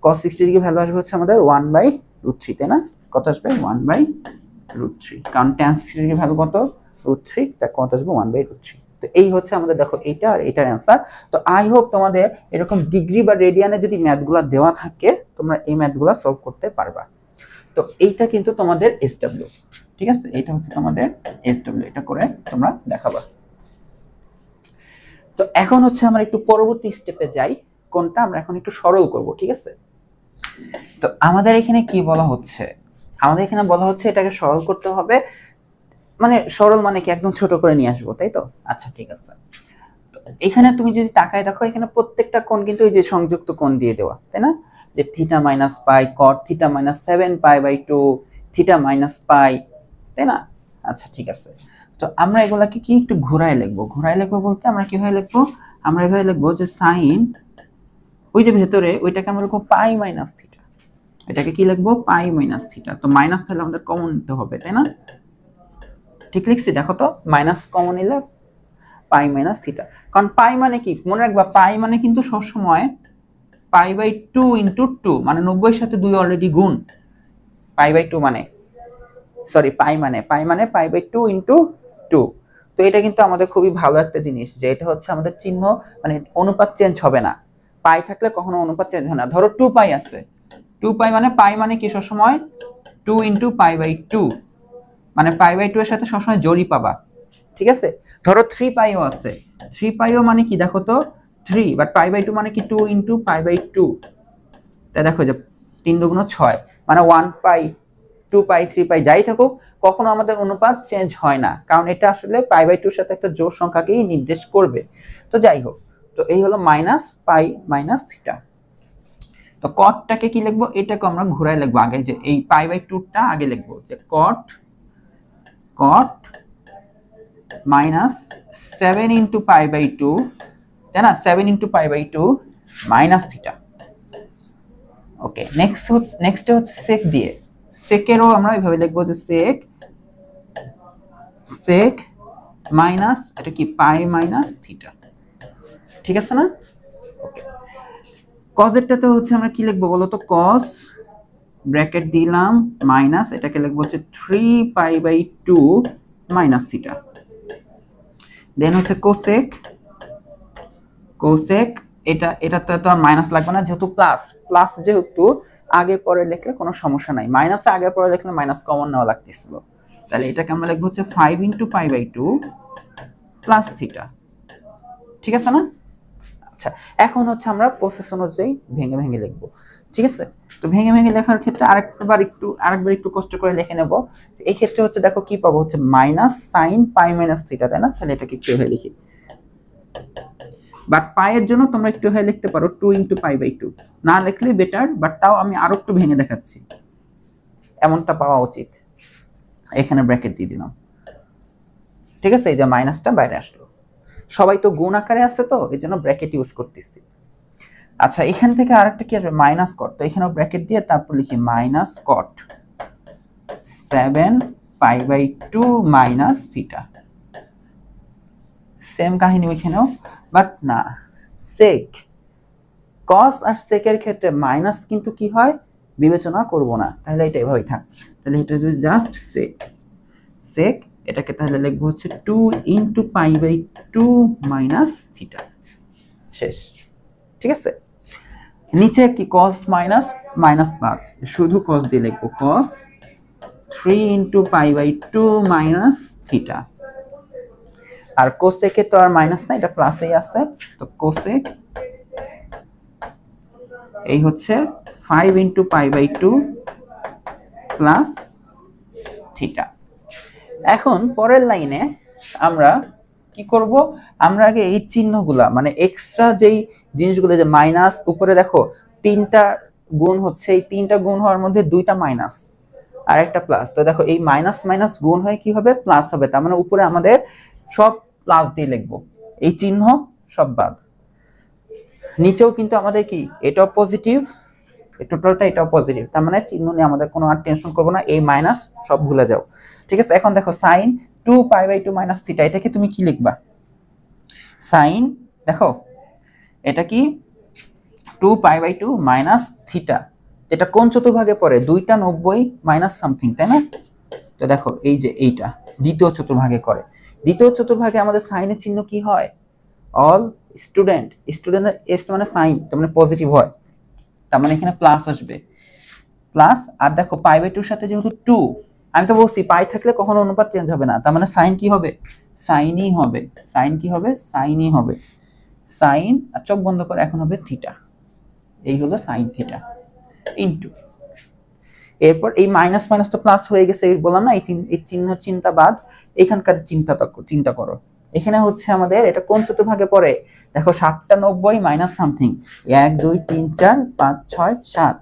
A: cos 60 ডিগ্রি ভ্যালু আসবে হচ্ছে আমাদের 1/√3, তাই না, কত আসবে 1/√3, কারণ tan 60 ডিগ্রি ভ্যালু কত, √3, তাই কত আসবে 1/√3। তো এই হচ্ছে আমাদের দেখো এইটা আর এটার অ্যান্সার। তো আই হোপ তোমাদের এরকম ডিগ্রি বা রেডিয়ানে যদি ম্যাথগুলো দেওয়া থাকে তোমরা এই ম্যাথগুলো সলভ করতে পারবা। তো এইটা কিন্তু তোমাদের SW, ঠিক আছে, এটা হচ্ছে তোমাদের SW, এটা করে তোমরা দেখাবা। তো এখন হচ্ছে আমরা একটু পরবর্তী স্টেপে যাই, কোনটা আমরা এখন একটু সরল করব, ঠিক আছে। তো আমাদের এখানে কি বলা হচ্ছে, আমাদের এখানে বলা হচ্ছে এটাকে সরল করতে হবে, মানে সরল মানে কি একদম ছোট করে নিয়ে আসবো, তাই তো। আচ্ছা ঠিক আছে, তো এখানে তুমি যদি তাকায় দেখো, এখানে প্রত্যেকটা কোণ কিন্তু এই যে সংযুক্ত কোণ দিয়ে দেওয়া, তাই না, যে theta minus pi cot theta minus 7 পাই/2 থিটা মাইনাস পাই, তাই না? আচ্ছা ঠিক আছে, তো আমরা এগুলাকে কি একটু ঘোরায় লিখবো বলতে আমরা কিভাবে লিখবো, আমরা এভাবে লিখবো যে সাইন ওই যে ভেতরে ওইটাকে আমরা লিখবো পাই মাইনাস থিটা, এটাকে কি লিখবো পাই মাইনাস থিটা। তো মাইনাস তাহলে আমাদের কমন নিতে হবে, তাই না? ঠিক লিখছি, দেখো তো মাইনাস কমন নিলে পাই মাইনাস থিটা, কারণ পাই মানে কি মনে রাখবা, পাই মানে কিন্তু সবসময় পাই/2 ইন্টু 2, মানে 90 এর সাথে 2 অলরেডি গুণ, পাই/2 মানে সরি পাই মানে পাই/2 ইন্টু 2। তো এটা কিন্তু আমাদের খুবই ভালো একটা জিনিস যে এটা হচ্ছে আমাদের চিহ্ন, মানে অনুপাত চেঞ্জ হবে না, পাই থাকলে কখনো অনুপাত চেঞ্জ হয় না। ধরো 2 পাই আছে, 2 পাই মানে কি সবসময় 2 ইন্টু পাই/2, মানে পাই/2 এর সাথে সবসময় জড়ি পাবা, ঠিক আছে? ধরো 3 পাইও আছে, 3 পাইও মানে কি দেখো তো 3, বাট পাই/2 মানে কি 2 ইন্টু পাই/2, তাই দেখো যে 3 দুগুণ 6, মানে 1 পাই 2 পাই 3 পাই যাই থাকুক কখনো আমাদের অনুপাত চেঞ্জ হয় না, কারণ এটা আসলে পাই/2 এর সাথে একটা জোড় সংখ্যাকেই নির্দেশ করবে। তো যাই হোক, তো এই হলো মাইনাস পাই মাইনাস থিটা। তো কটটাকে কি লিখবো, এটাকে আমরা ঘোরায় লিখবো, আগে যে এই পাই/2টা আগে লিখবো যে কট মাইনাস 7 ইন্টু পাই/2, তাই না? 7 ইন্টু পাই/2 মাইনাস থিটা। ওকে, নেক্সট হচ্ছে সেক দিয়ে, সেকেরও আমরা এইভাবে লিখবো যে সেক মাইনাস এটা কি পাই মাইনাস থিটা, ঠিক আছে না? ওকে, কজেরটাতে হচ্ছে আমরা কি লিখবো বলো তো, কস ব্র্যাকেট দিলাম মাইনাস, এটাকে লিখবো হচ্ছে 3 পাই/2 মাইনাস থিটা। দেন হচ্ছে কোসেক এটাতে তো আর মাইনাস লাগবে না, যেহেতু প্লাস যেহেতু আগে পরে লিখলে কোনো সমস্যা নাই, মাইনাসে আগে পরে লিখলে মাইনাস কমন নেওয়া লাগতেছিল, তাহলে এটাকে আমরা লিখবো হচ্ছে 5 ইন্টু পাই/2 প্লাস থিটা, ঠিক আছে না? আচ্ছা, এখন হচ্ছে আমরা প্রসেস অনুযায়ী ভেঙে ভেঙে লিখবো, ঠিক আছে? তো ভেঙে ভেঙে লেখার ক্ষেত্রে আরেকবার একটু কষ্ট করে লিখে নেব। এই ক্ষেত্রে হচ্ছে দেখো কি পাবো, হচ্ছে minus sine pi minus theta, তাই না? তাহলে এটাকে একটু হয়ে লিখি, বাট পাইয়ের জন্য তোমরা একটু হয়ে লিখতে পারো 2 ইন্টু পাই/2, না লিখলে বেটার, বাট তাও আমি আরো একটু ভেঙে দেখাচ্ছি, এমনটা পাওয়া উচিত। এখানে ব্র্যাকেট দিয়ে দিলাম, ঠিক আছে? এই যে মাইনাসটা বাইরে আসলো, সবাই তো গুণ আকারে আছে তো এই জন্য ব্র্যাকেট ইউজ করতেছি। আচ্ছা, এখান থেকে আরেকটা কি আসবে, মাইনাস কট, তো এখানেও ব্র্যাকেট দিয়ে তারপর লিখি মাইনাস কট 7 পাই/2 মাইনাস থিটা। সেম কাহিনী ওইখানেও, বাট না, সেক কস আর সেকের ক্ষেত্রে মাইনাস কিন্তু কি হয় বিবেচনা করব না, তাহলে এটা এভাবেই থাক। তাহলে এটা যদি জাস্ট সেক এটাকে তাহলে লিখবো হচ্ছে 2 ইন্টু পাই/2 মাইনাস থিটা, শেষ, ঠিক আছে? নিচে কি কস মাইনাস বাদ, শুধু কস দিয়ে লিখবো কস 3 ইন্টু পাই/2 মাইনাস থিটা। আর কোসেকে তো আর মাইনাস না, এটা প্লাসেই আছে, তো কোসেক এই হচ্ছে 5 ইন্টু পাই/2 প্লাস থিটা। এখন পরের লাইনে আমরা কি করব, আমরা আগে এই চিহ্নগুলা মানে এক্সট্রা যেই জিনিসগুলো, যে মাইনাস উপরে দেখো 3টা গুণ হচ্ছে, এই 3টা গুণ হওয়ার মধ্যে 2টা মাইনাস আর একটা প্লাস, তো দেখো এই মাইনাস মাইনাস গুণ হয়ে কি হবে প্লাস হবে, তার মানে উপরে আমাদের সব প্লাস দিয়ে লিখবো, এই চিহ্ন সব বাদ। নিচেও কিন্তু আমাদের কি এটাও পজিটিভ, এই টোটালটা এটাও পজিটিভ, তার মানে চিহ্ন নিয়ে আমাদের কোনো আর টেনশন করবো না, এই মাইনাস সব ভুলে যাও, ঠিক আছে? এখন দেখো সাইন 2 পাই/2 মাইনাস থিটা, এটাকে তুমি কি লিখবা, সাইন দেখো এটা কি 2 পাই/2 মাইনাস থিটা, এটা কোন চতুর্ভাগে পড়ে, 2টা 90 মাইনাস সামথিং, তাই না? তো দেখো এই যে এইটা দ্বিতীয় চতুর্ভাগে করে, দ্বিতীয় চতুর্ভাগে আমাদের সাইনের চিহ্ন কি হয়, অল স্টুডেন্টের এস মানে সাইন, তার মানে পজিটিভ হয়, তার মানে এখানে প্লাস আসবে, প্লাস। আর দেখো পাই/2 এর সাথে যেহেতু 2, আমি তো বলছি পাই থাকলে কখনো অনুপাত চেঞ্জ হবে না, তার মানে সাইন কি হবে, সাইনই হবে, সাইনই হবে, সাইন আর চোখ বন্ধ করে এখন হবে থিটা, এই হলো সাইন থিটা ইনটু, এরপর এই মাইনাস মাইনাস তো প্লাস হয়ে গেছে, বললাম না এই চিহ্ন চিন্তা বাদ, এখানকার চিন্তা করো, এখানে হচ্ছে আমাদের এটা কোন চতুর্ভাগে পড়ে দেখো 7টা 90 মাইনাস সামথিং 1 2 3 4 5 6 7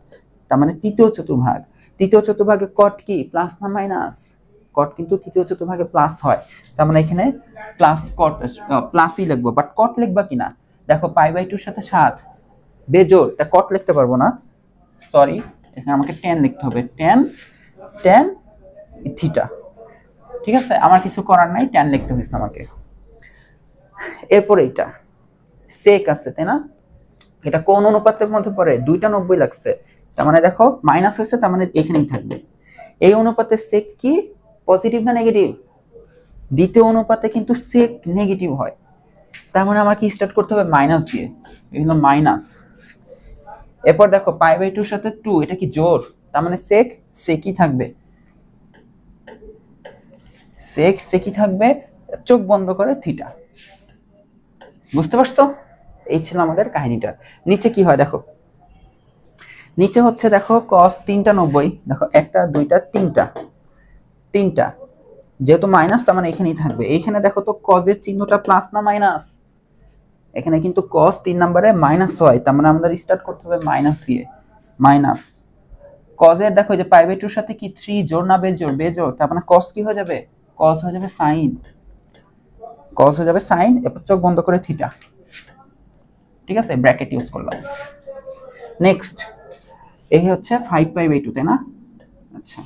A: তার মানে তৃতীয় চতুর্ভাগ। তৃতীয় চতুর্ভাগে কট কি প্লাস না মাইনাস? কট কিন্তু তৃতীয় চতুর্ভাগে প্লাস হয়, তার মানে এখানে প্লাস কট প্লাসই লিখবো, বাট কট লিখবা কিনা দেখো π/2 সাথে 7 বেজোড়, এটা কট লিখতে পারবো না, সরি এখানে আমাকে tan লিখতে হবে, tan থিটা। ঠিক আছে, আমার কিছু করার নাই, tan লিখতে হয়েছে আমাকে। এরপরে এটা সেক আছে তাই না, এটা কোন অনুপাতের মধ্যে পড়ে 2টা 90 লাগছে, তার মানে দেখো মাইনাস হয়েছে, তার মানে এখানেই থাকবে। এই অনুপাতে সেক কি পজিটিভ না নেগেটিভ? দ্বিতীয় অনুপাতে কিন্তু সেক নেগেটিভ হয়, তার মানে আমাকে স্টার্ট করতে হবে মাইনাস দিয়ে, এগুলো মাইনাস। এরপর দেখো π/2 এর সাথে 2, এটা কি জোড়, তার মানে সেকই থাকবে, সেকই থাকবে, চোখ বন্ধ করে থিটা। বুঝতে পারছো? এই ছিল আমাদের কাহিনীটা। নিচে কি হয় দেখো, নিচে হচ্ছে দেখো cos 3টা 90, দেখো 1টা 2টা 3টা, যেহেতু মাইনাস তার মানে এখানেই থাকবে। এইখানে দেখো তো cos এর চিহ্নটা প্লাস না মাইনাস? এখানে কিন্তু cos 3 নম্বরে মাইনাস হয়, তার মানে আমাদের স্টার্ট করতে হবে মাইনাস দিয়ে, মাইনাস। cos এর দেখো যে π/2 এর সাথে কি 3 জোড় না বেজোড়? বেজোড়, তার মানে cos কি হয়ে যাবে? cos হয়ে যাবে sin, cos হয়ে যাবে sin, এরপর চোখ বন্ধ করে থিটা। ঠিক আছে, ব্র্যাকেট ইউজ করলাম। নেক্সট এই হচ্ছে 5π/2 তাই না? আচ্ছা,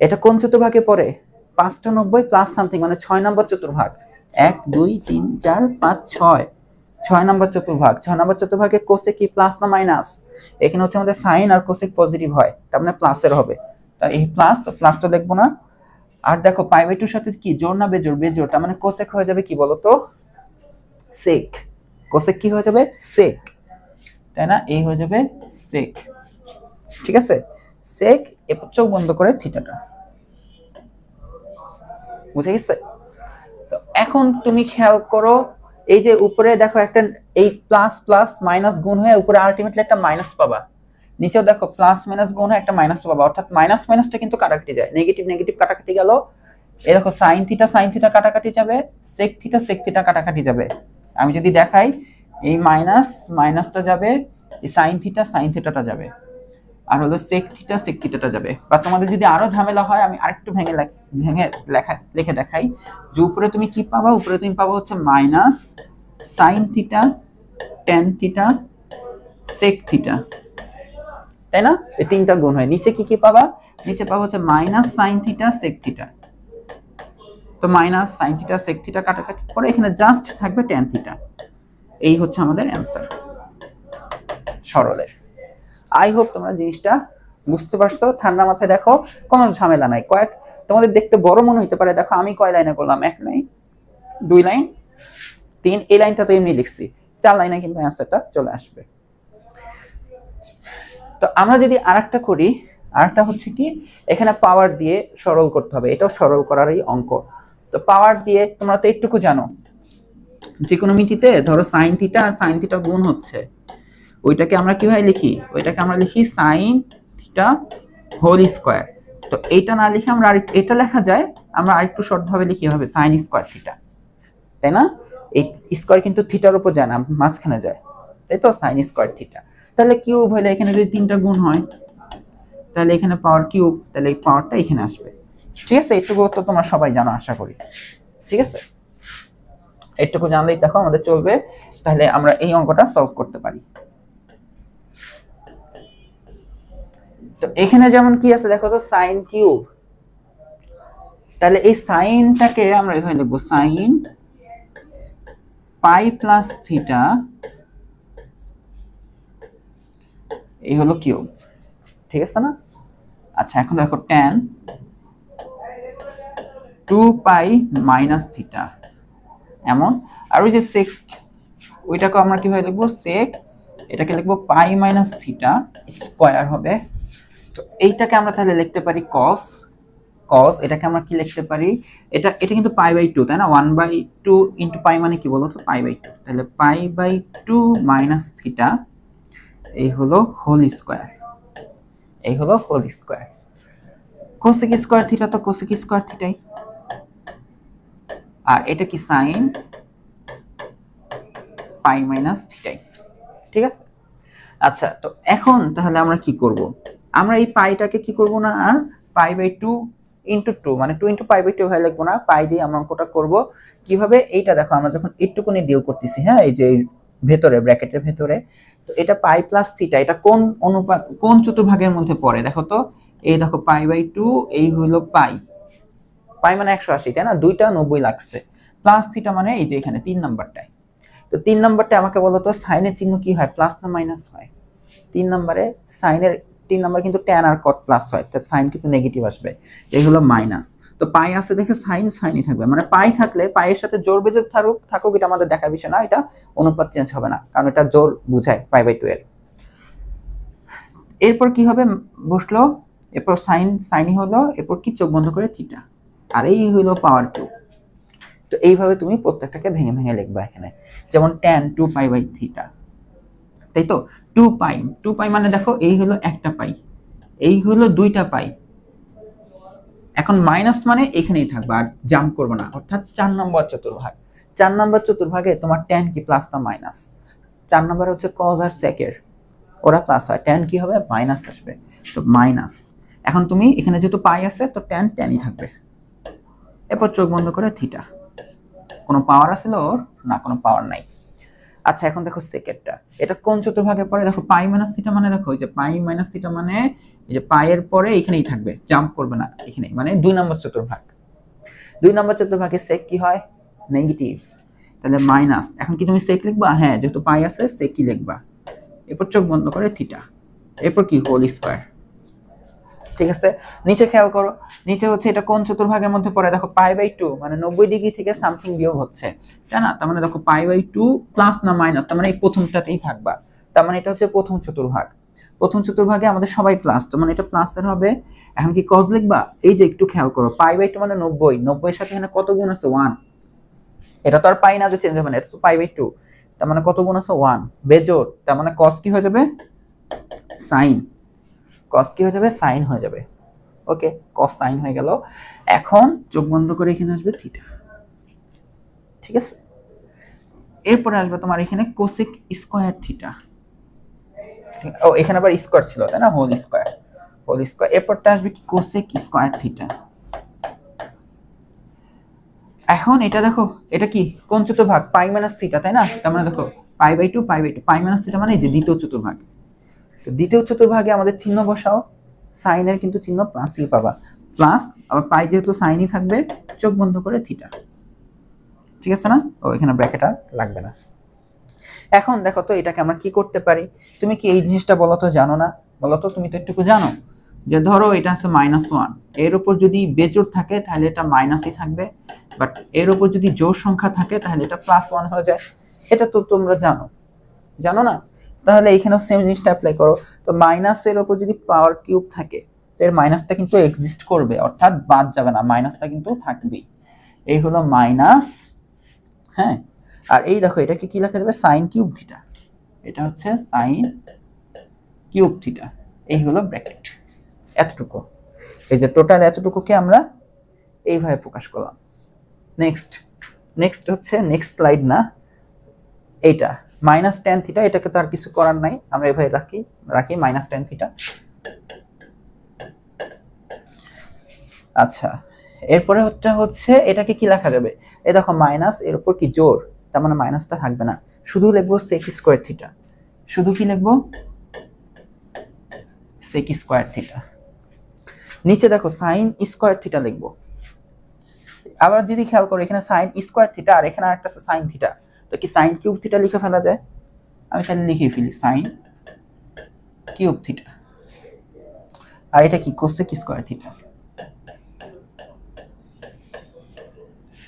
A: এটা কোন চতুর্ভাগে পড়ে? 5টা 90 প্লাস সামথিং, মানে 6 নম্বর চতুর্ভাগ। 1 2 3 4 5 6, 6 নম্বর চতুর্ভাগ। 6 নম্বর চতুর্ভাগে কোসেক কি প্লাস না মাইনাস? এখানে হচ্ছে আমাদের সাইন আর কোসেক পজিটিভ হয়, তার মানে প্লাসের হবে, তাই এই প্লাস, তো প্লাস তো লিখবো না। আর দেখো π/2 এর সাথে কি জোড় না বেজোড়? বেজোড়, তার মানে কোসেক হয়ে যাবে কি বলতো? সেক। কোসেক কি হয়ে যাবে? সেক, তাই না? এই হয়ে যাবে সেক। ঠিক আছে, সেক, এরপর চোখ বন্ধ করে থিটাটা। বুঝে গেছে? তো এখন তুমি খেয়াল করো, এই যে উপরে দেখো একটা এই প্লাস প্লাস মাইনাস গুণ হয়ে উপরে আলটিমেটলি একটা মাইনাস পাবা, নিচেও দেখো প্লাস মাইনাস গুণ হয়ে একটা মাইনাস পাবা, অর্থাৎ মাইনাস মাইনাসটা কিন্তু কাটাকাটি যায়, নেগেটিভ নেগেটিভ কাটাকাটি গেল। এই দেখো সাইন থিটা কাটাকাটি যাবে, সেক থিটা কাটাকাটি যাবে। আমি যদি দেখাই, এই মাইনাস মাইনাসটা যাবে, এই সাইন থিটাটা যাবে, আর হলো সেক থিটাটা যাবে। বা তোমাদের যদি আরো ঝামেলা হয়, আমি আরেকটু ভেঙে লিখে দেখাই, যে উপরে তুমি কি পাবা? উপরে তুমি পাবা হচ্ছে minus sine theta, tan theta, sec theta, তাই না? এই তিনটা গুণ হয়। নিচে কি কি পাবা? নিচে পাবা হচ্ছে minus sine theta, sec theta. তো minus sine theta, sec theta কাটাকাটি করে এখানে জাস্ট থাকবে ট্যান থিটা। এই হচ্ছে আমাদের অ্যান্সার সরলের। আই হোপ তোমরা জিনিসটা বুঝতে পারছো। ঠান্ডা মাথায় দেখো, কোনো ঝামেলা নাই। তোমাদের দেখতে বড় মনে হইতে পারে, দেখো আমি কয় লাইনে করলাম, 1 লাইন 2 লাইন 3, এই লাইনটা তো এমনি লিখছি, 4 লাইনে কিন্তু অ্যান্সারটা চলে আসবে। তো আমরা যদি আরেকটা করি, আরেকটা হচ্ছে কি, এখানে পাওয়ার দিয়ে সরল করতে হবে, এটাও সরল করারই অঙ্ক। তো পাওয়ার দিয়ে তোমরা তো একটুকু জানো, ত্রিকোণমিতিতে ধরো সাইন থিটা আর সাইন থিটা গুণ হচ্ছে, ওইটাকে আমরা কিভাবে লিখি? ওইটাকে আমরা লিখি সাইন থিটা হোল স্কয়ার। তো এইটা না লিখে আমরা এটা লেখা যায়, আমরা আরেকটু শর্ট ভাবে লিখি হবে সাইন স্কয়ার থিটা, তাই না? এই স্কয়ার কিন্তু থিটার উপর যায় না, মাঝখানে যায়, তাই তো? Sine square theta. তাহলে কিউব হলে এখানে যদি 3টা গুণ হয়, তাহলে এখানে পাওয়ার কিউব, তাহলে এই পাওয়ারটা এখানে আসবে। ঠিক আছে, এইটুকু তো তোমরা সবাই জানো আশা করি। ঠিক আছে, এইটুকু জানলেই দেখো আমাদের চলবে, তাহলে আমরা এই অঙ্কটা সলভ করতে পারি। তো এখানে যেমন কি আছে দেখো তো, সাইন কিউব, তাহলে এই সাইনটাকে আমরা এভাবে লিখবো, সাইন পাই প্লাস থিটা, এই হলো কিউব। ঠিক আছে না? আচ্ছা, এখন দেখো ট্যান 2π মাইনাস থিটা, এমন। আর ওই যে সেক, ওইটাকে আমরা কিভাবে লিখবো? সেক, এটাকে লিখবো পাই মাইনাস থিটা স্কয়ার হবে। তো এইটাকে আমরা তাহলে লিখতে পারি কস, এটাকে আমরা কি লিখতে পারি? এটা কিন্তু π/2, তাই না? 1/2 ইন্টু পাই মানে কি বলো তো? π/2, তাহলে π/2 মাইনাস থিটা, এই হলো হোল স্কয়ার, এই হলো whole square. Cosec square theta তো কোসেক স্কয়ার থিটাই, আর এটা কি সাইন পাই মাইনাস থিটাই, ঠিক আছে। আচ্ছা, তো এখন তাহলে আমরা কি করব, আমরা এই পাইটাকে কি করব না, আর পাই বাই 2 ইন্টু 2 মানে 2 ইন্টু পাই বাই 2 হয়ে লিখবো না, পাই দিয়ে আমরা অঙ্কটা করব কিভাবে। এইটা দেখো আমরা যখন একটুকুনি ডিল করতেছি, হ্যাঁ, এই যে ভেতরে ব্র্যাকেটের ভেতরে, তো এটা পাই প্লাস থিটা, এটা কোন অনুপাত কোন চতুর্ভাগের মধ্যে পড়ে দেখো তো। এই দেখো পাই বাই 2, এই হলো পাই, পাই মানে 180, তাই না, দুইটা 90 লাগছে, প্লাস থিটা মানে এই যে এখানে 3 নাম্বারটায়। তো 3 নাম্বারটা আমাকে বলো তো সাইনের চিহ্ন কি হয়, প্লাস না মাইনাস হয়? 3 নম্বরে সাইনের 3 নম্বর কিন্তু ট্যান আর কট প্লাস হয়, তার সাইন কিন্তু নেগেটিভ আসবে, এই হলো মাইনাস। তো পাই আছে দেখে সাইন সাইনই থাকবে, মানে পাই থাকলে পাইয়ের সাথে জোর বেজে থাকুক এটা আমাদের দেখার বিষয় না, এটা অনুপাত চেঞ্জ হবে না, কারণ এটা জোর বুঝায় পাই বাই 2 এর। এরপর কি হবে বসলো, এরপর সাইন সাইনই হলো, এরপর কি চোখ বন্ধ করে থিটা, আর এই হলো পাওয়ার 2। তো এইভাবে তুমি প্রত্যেকটাকে ভেঙে ভেঙে লিখবা এখানে, যেমন ট্যান 2 পাই বাই থিটা, তাই তো 2 পাই মানে দেখো এই হলো একটা পাই, এই হলো দুইটা পাই। এখন মাইনাস মানে এখানেই থাকবে, আর জাম্প করবে না, অর্থাৎ 4 নম্বর চতুর্ভাগ। 4 নম্বর চতুর্ভাগে তোমার ট্যান কি প্লাস না মাইনাস? 4 নম্বর হচ্ছে কজ আর সেকের, ওরা প্লাস হয়, ট্যান কি হবে মাইনাস আসবে, তো মাইনাস। এখন তুমি এখানে যেহেতু পাই আছে তো ট্যান ট্যানই থাকবে, এরপর চোখ বন্ধ করে থিটা। কোনো পাওয়ার আছে ওর না, কোনো পাওয়ার নাই। আচ্ছা, এখন দেখো সেকেন্ডটা, এটা কোন চতুর্ভাগে পড়ে দেখো, পাই মাইনাস থিটা মানে দেখো এই যে পাই মাইনাস থিটা মানে এই যে পাইয়ের পরে এখানেই থাকবে, জাম্প করবে না, এখানেই, মানে 2 নম্বর চতুর্ভাগ। 2 নম্বর চতুর্ভাগে সেক কি হয় নেগেটিভ, তাহলে মাইনাস। এখন কি তুমি সেক লিখবা? হ্যাঁ, যেহেতু পাই আছে সেক কি লিখবা, এরপর চোখ বন্ধ করে থিটা, এরপর কি হোল স্কয়ার, ঠিক আছে। নিচে খেয়াল করো, নিচে হচ্ছে এটা কোন চতুর্ভাগের মধ্যে পড়ে দেখো, পাই বাই 2 মানে 90 ডিগ্রি থেকে সামথিং বিয়োগ হচ্ছে, তাই না, তার মানে দেখো পাই বাই 2 প্লাস না মাইনাস, তার মানে এই প্রথমটাতেই থাকবা, তার মানে এটা হচ্ছে প্রথম চতুর্ভাগ। প্রথম চতুর্ভাগে আমাদের সবাই প্লাস, তার মানে এটা প্লাসের হবে। এখন কি কজ লিখবা? এই যে একটু খেয়াল করো, পাই বাই 2 মানে 90, 90 এর সাথে এখানে কত গুণ আছে 1, এটা তো আর পাই না যে চেঞ্জ হবে না, এটা তো পাই বাই 2, তার মানে কত গুণ আছে 1, বেজোড়, তার মানে কজ কি হয়ে যাবে সাইন, কস কি হয়ে যাবে সাইন হয়ে যাবে, ওকে, কস সাইন হয়ে গেল। এখন চোখ বন্ধ করে এখানে আসবে থিটা, ঠিক আছে। এরপরে আসবে তোমার এখানে কোসেক স্কয়ার থিটা, ও এখানে আবার স্কয়ার ছিল তাই না, হোল স্কয়ার, হোল স্কয়ার। এরপরটা আসবে কি কোসেক স্কয়ার থিটা। এখন এটা দেখো, এটা কি কোন চতুর্ভাগ, পাই মাইনাস থিটা, তাই না, তার মানে দেখো pi by 2 pi by 2, pi minus theta মানে এই যে দ্বিতীয় চতুর্ভাগ। তো দ্বিতীয় চতুর্ভাগে আমাদের চিহ্ন বসাও, সাইনের কিন্তু চিহ্ন প্লাসই পাবা, প্লাস, আবার পাই যেহেতু সাইনই থাকবে, চোখ বন্ধ করে থিটা, ঠিক আছে না, ও এখানে ব্র্যাকেট আর লাগবে না। এখন দেখো তো এটাকে আমরা কি করতে পারি, তুমি কি এই জিনিসটা বলো তো, জানো না, বলো তো, তুমি তো একটু জানো যে ধরো এটা আছে -1, এর উপর যদি বেজোড় থাকে তাহলে এটা মাইনাসই থাকবে, বাট এর উপর যদি জোড় সংখ্যা থাকে তাহলে এটা +1 হয়ে যায়, এটা তো তোমরা জানো, জানো না? তাহলে এখানেও সেম জিনিসটা অ্যাপ্লাই করো। তো মাইনাসের উপর যদি পাওয়ার কিউব থাকে তো এর মাইনাসটা কিন্তু এক্সিস্ট করবে, অর্থাৎ বাদ যাবে না, মাইনাসটা কিন্তু থাকবেই। এই হলো মাইনাস, হ্যাঁ, আর এই দেখো এটাকে কি লেখা যাবে, সাইন কিউব থিটা, এটা হচ্ছে সাইন কিউব থিটা, এই হলো ব্র্যাকেট, এতটুকু, এই যে টোটাল এতটুকুকে আমরা এইভাবে প্রকাশ করলাম। নেক্সট, নেক্সট হচ্ছে নেক্সট স্লাইড না, এইটা -tan থিটা, এটাকে তো আর কিছু করার নাই, আমরা এভাবে রাখি -tan থিটা। আচ্ছা, এরপরে হচ্ছে এটাকে কি লেখা যাবে, এই দেখো মাইনাস, এর উপর কি জোর, তার মানে মাইনাসটা থাকবে না, শুধু লিখবো sec স্কয়ার থিটা, শুধু কি লিখবো sec স্কয়ার থিটা। নিচে দেখো সাইন স্কয়ার থিটা লিখবো, আবার যদি খেয়াল করো এখানে সাইন স্কয়ার থিটা আর এখানে আরেকটা আছে সাইন থিটা, তো কি সাইন কিউব থিটা লিখে ফেলা যায়? আমি তাহলে লিখে ফেলি সাইন কিউব থিটা, আর এটা কি কোসেক স্কয়ার থিটা,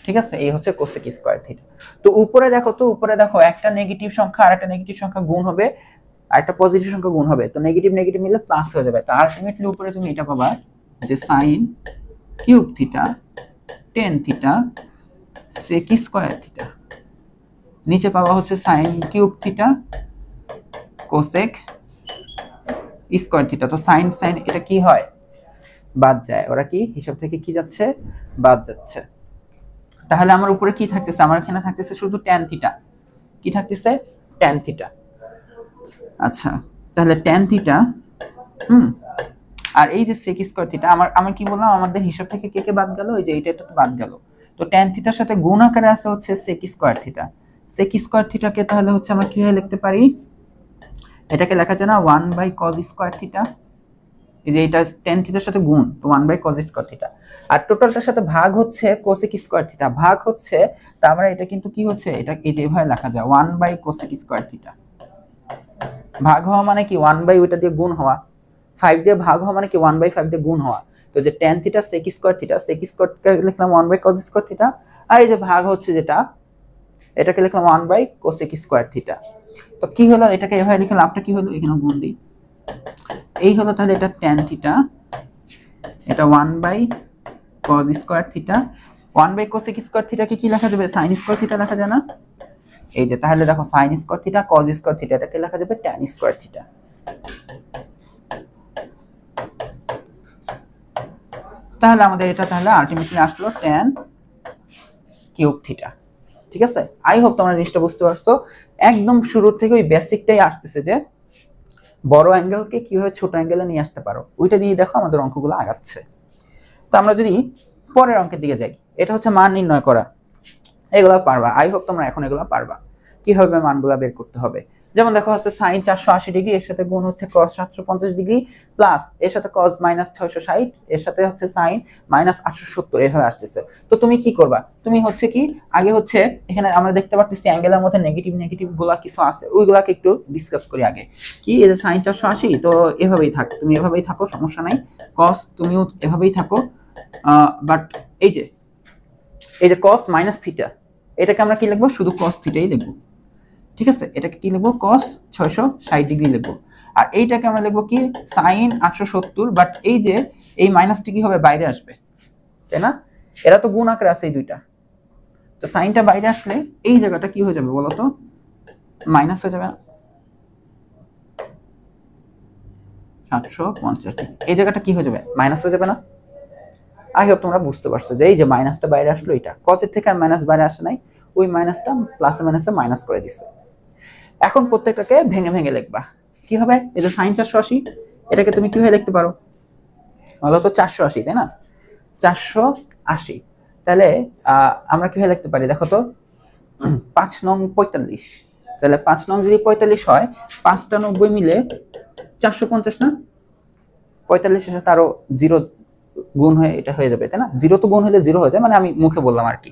A: ঠিক আছে, এই হচ্ছে কোসেক স্কয়ার থিটা। তো উপরে দেখো, তো উপরে দেখো একটা নেগেটিভ সংখ্যা আর একটা নেগেটিভ সংখ্যা গুণ হবে, আর একটা পজিটিভ সংখ্যা গুণ হবে, তো নেগেটিভ নেগেটিভ মিলে প্লাস হয়ে যাবে, তো আলটিমেটলি উপরে তুমি এটা পাবা যে sine cube theta tan theta sec square theta, নিচে পাওয়া হচ্ছে sine cube theta cosec square theta. তো সাইন সাইন এটা কি হয়, বাদ যায়, ওরা কি হিসাব থেকে কি যাচ্ছে, বাদ যাচ্ছে। তাহলে আমার উপরে কি থাকতেছে, আমার এখানে থাকতেছে শুধু ট্যান থিটা। কি থাকতেছে? Tan theta. আচ্ছা, তাহলে ট্যান থিটা, আর এই যে sec স্কয়ার থিটা, আমার কি বললাম, আমাদের হিসাব থেকে কে কে বাদ গেল, এই যে এইটা তো বাদ গেল। তো ট্যান থিটার সাথে গুণ আকারে আছে হচ্ছে sec square theta. sec square থিটাকে তাহলে হচ্ছে আমরা কিভাবে লিখতে পারি, এটাকে লেখা যায় না 1/cos স্কয়ার থিটা। এই যে এটা ট্যান থিটার সাথে গুণ, তো 1/cos স্কয়ার থিটা। আর টোটালটার সাথে ভাগ হচ্ছে cosec স্কয়ার থিটা, ভাগ হচ্ছে, তার মানে এটা কিন্তু কি হচ্ছে, এটা এই যে এভাবে লেখা যায় 1/cosec স্কয়ার থিটা। ভাগ হওয়া মানে কি 1/, ওইটা দিয়ে গুণ হওয়া, 5 দিয়ে ভাগ হওয়া মানে কি 1/5 দিয়ে গুণ হওয়া। তো যে tan theta sec square theta, sec স্কয়ারকে লিখলাম 1/cos স্কয়ার থিটা, আর এই যে ভাগ হচ্ছে যেটা, এটাকে লিখলাম 1/cosec স্কয়ার থিটা। তো কি হলো, এটাকে এভাবে লিখে লাভটা কি হলো, এখানে গুণ দিই, এই হলো তাহলে এটা tan থিটা, এটা 1/cos square theta. 1/cosec square থিটাকে কি লেখা যাবে, sin স্কয়ার থিটা লেখা যায় না? এই যে তাহলে দেখো sin square theta cos square theta, এটাকে লেখা যাবে tan স্কয়ার থিটা। তাহলে আমাদের এটা তাহলে আলটিমেটলি আসলো tan কিউব থিটা। ঠিক আছে, আই হোপ তোমরা জিনিসটা বুঝতে পারছো। একদম শুরু থেকে ওই বেসিকটাই আসতেছে যে বড় অ্যাঙ্গেলকে কিভাবে ছোট অ্যাঙ্গেলে নিয়ে আসতে পারো, ওইটা দিয়ে দেখো আমাদের অঙ্কগুলো আগাচ্ছে। তো আমরা যদি পরের অঙ্কের দিকে যাই, এটা হচ্ছে মান নির্ণয় করা, এগুলো পারবা, আই হোপ তোমরা এখন এগুলো পারবা কিভাবে মানগুলো বের করতে হবে। যেমন দেখো হচ্ছে sin 480 ডিগ্রি, এর সাথে গুণ হচ্ছে cos 750 ডিগ্রি, প্লাস এর সাথে cos -660, এর সাথে হচ্ছে sin -870, এভাবে আসতেছে। তো তুমি কি করবা, তুমি হচ্ছে কি আগে হচ্ছে এখানে আমরা দেখতে পাচ্ছি অ্যাঙ্গেলের মধ্যে নেগেটিভ নেগেটিভ গুলা কিছু আছে, ওইগুলাকে একটু ডিসকাস করি আগে। কি এই যে sin 480, তো এভাবেই থাক, তুমি এভাবেই থাকো, সমস্যা নাই। cos তুমিও এভাবেই থাকো, বাট এই যে cos মাইনাস থিটা, এটাকে আমরা কি লিখবো, শুধু cos থিটাই লিখবো। ঠিক আছে, এটাকে কি লিখবো, cos 660 ডিগ্রি লিখবো। আর এইটাকে আমরা লিখবো কি sin 870, বাট এই যে এই মাইনাসটি কি হবে, বাইরে আসবে, তাই না? এরা তো গুণ আকারে আছে এই দুইটা, তো সাইনটা বাইরে আসলে এই জায়গাটা কি হয়ে যাবে বলো তো, মাইনাস হয়ে যাবে না? 750, এই জায়গাটা কি হয়ে যাবে, মাইনাস হয়ে যাবে না? আই হোপ তোমরা বুঝতে পারছো যে এই যে মাইনাসটা বাইরে আসলো, এটা কসের থেকে আর মাইনাস বাইরে আসে নাই, ওই মাইনাসটা প্লাসে মাইনাসে মাইনাস করে দিচ্ছে। এখন প্রত্যেকটাকে ভেঙে ভেঙে লিখবা। কি হবে, এই যে sin 480, এটাকে তুমি কিভাবে লিখতে পারো বলো তো, 480, তাই না? 480, তাহলে আমরা কিভাবে লিখতে পারি দেখো তো, 5 নং 45, তাহলে 5 নং যদি 45 হয়, 5টা 90 মিলে 450 না? 45 এর সাথে আরো 0 গুণ হয়ে এটা হয়ে যাবে, তাই না? 0 তো গুণ হলে 0 হয়ে যায়, মানে আমি মুখে বললাম আর কি।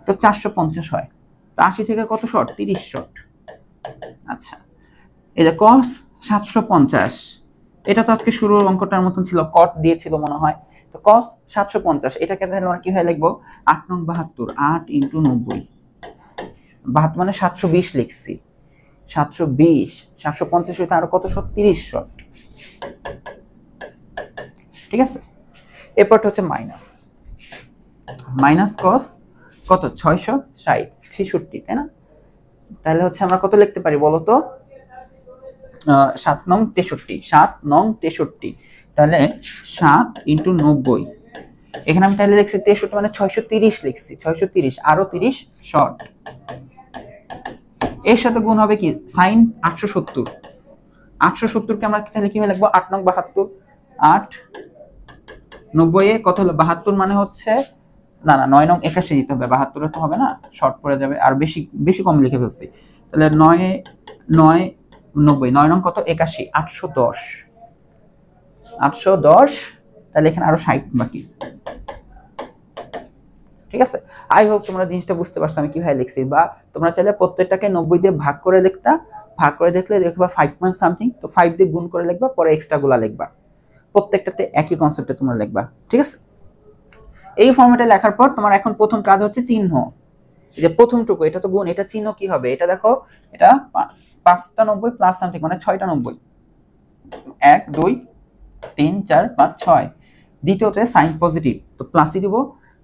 A: তো 450 হয়, তো 80 থেকে কত শর্ট, 30 শর্ট। আচ্ছা, এই যে cos 750, এটা তো আজকে শুরুর অঙ্কটার মতন ছিল, কট দিয়েছিল মনে হয়। তো cos 750, এটাকে তাহলে আমরা কিভাবে লিখবো, 8 নং 72, 8 × 90, 72 মানে 720 লিখছি, 720, 750 হইতে আরো কত শর্ট, 30 শর্ট। ঠিক আছে, এরপরটা হচ্ছে মাইনাস cos কত, 660, 66, তাই না? তাহলে হচ্ছে আমরা কত লিখতে পারি বলো তো, 7 নং 63, 7 নং 63, তাহলে 7 × 90, এখানে আমি তাহলে লিখছি 63 মানে 630 লিখছি, 630 আরো 30 শর্ট। এর সাথে গুণ হবে কি sin 870, 870 কে আমরা তাহলে কিভাবে লিখবো, 8 নং 72, 8 90 এ কত হলো 72, মানে হচ্ছে না 9 নং 81 দিতে হবে, 72 তো হবে না, শর্ট পড়ে যাবে, আর বেশি বেশি কম লিখে ফেলছি। তাহলে 9 9 90, 9 নং কত 81, 810, 810, তাহলে এখানে আরো 60 বাকি। ঠিক আছে, আই হোপ তোমরা জিনিসটা বুঝতে পারছো আমি কিভাবে লিখছি। বা তোমরা চাইলে প্রত্যেকটাকে 90 দিয়ে ভাগ করে লিখতা, ভাগ করে দেখলে দেখবা 5 পয়েন্ট সামথিং, তো 5 দিয়ে গুণ করে লিখবা, পরে এক্সট্রা গুলা লিখবা, প্রত্যেকটাতে একই কনসেপ্টে তোমরা লিখবা। ঠিক আছে, এই ফরম্যাটে লেখার পর তোমার এখন প্রথম কাজ হচ্ছে চিহ্ন, এই যে প্রথমটুকু এটা তো গুণ, এটা চিহ্ন কি হবে, এটা দেখো, এটা 5টা 90 প্লাস সামথিং মানে 6টা 90, 1 2 3 4 5 6, দ্বিতীয়তে সাইন পজিটিভ, তো প্লাসই দিব,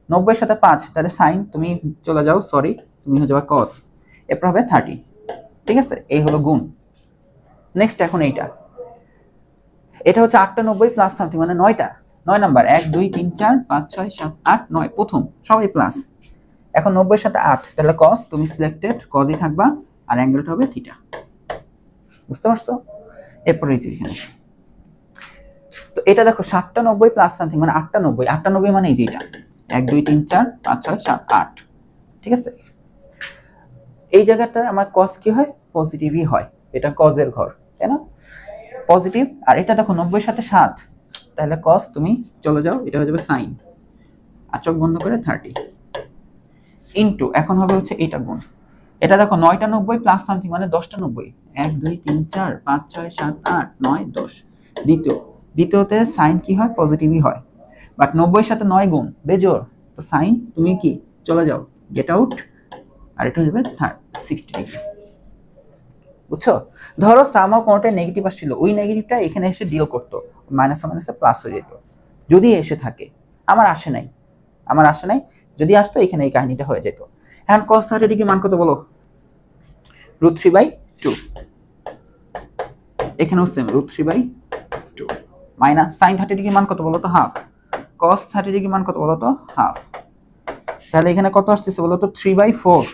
A: 90 এর সাথে 5, তাহলে সাইন তুমি চলে যাও, সরি তুমি হয়ে যাবে cos, এরপর হবে 30। ঠিক আছে, এই হলো গুণ। নেক্সট এখন এটা হচ্ছে 8টা 90 প্লাস সামথিং মানে 9টা, 9 নাম্বার, 1 2 3 4 5 6 7 8 9, প্রথম সবাই প্লাস, এখন 90 এর সাথে 8, তাহলে cos তুমি সিলেক্টেড cosই থাকবা আর অ্যাঙ্গেলটা হবে থিটা। বুঝতে পারছো? এরপরে এই যে এখানে তো এটা দেখো 7টা 90 প্লাস সামথিং মানে 8টা 90, 8টা 90 মানে এই যে এটা 1 2 3 4 5 6 7 8, ঠিক আছে? এই জায়গাটা আমার cos কি হয়? পজিটিভই হয়, এটা cos এর ঘর, তাই না? পজিটিভ। আর এটা দেখো 90 এর সাথে 7, তাহলে cos তুমি চলে যাও, এটা হয়ে যাবে sin, আর চোখ বন্ধ করে 30 ইনটু এখন হবে হচ্ছে এটা গুণ। এটা দেখো 9টা 90 প্লাস সামথিং মানে 10টা 90, 1 2 3 4 5 6 7 8 9 10। দ্বিতীয়তে সাইন কি হয়? পজিটিভই হয়, বাট 90 এর সাথে 9 গুণ বেজোড়, তো সাইন তুমি কি চলে যাও, গেট আউট, আর এটা হয়ে যাবে 60 ডিগ্রি। বুঝছো? ধরো সামহাও কোনটা নেগেটিভ আসছিল, ওই নেগেটিভটা এখানে এসে ডিল করতো, মাইনাসে মাইনাসে প্লাস হয়ে যেত, যদি এসে থাকে। আমার আসে নাই, যদি আসতো এখানে এই কাহিনীটা হয়ে যেত। এখন cos 30 ডিগ্রি মান কত বলো? √3/2, এখানেও সেম √3/2 মাইনাস sin 30 ডিগ্রি মান কত বলো তো? হাফ। cos 30 ডিগ্রি মান কত বলো তো? হাফ। তাহলে এখানে কত আসতেছে বলো তো? 3/4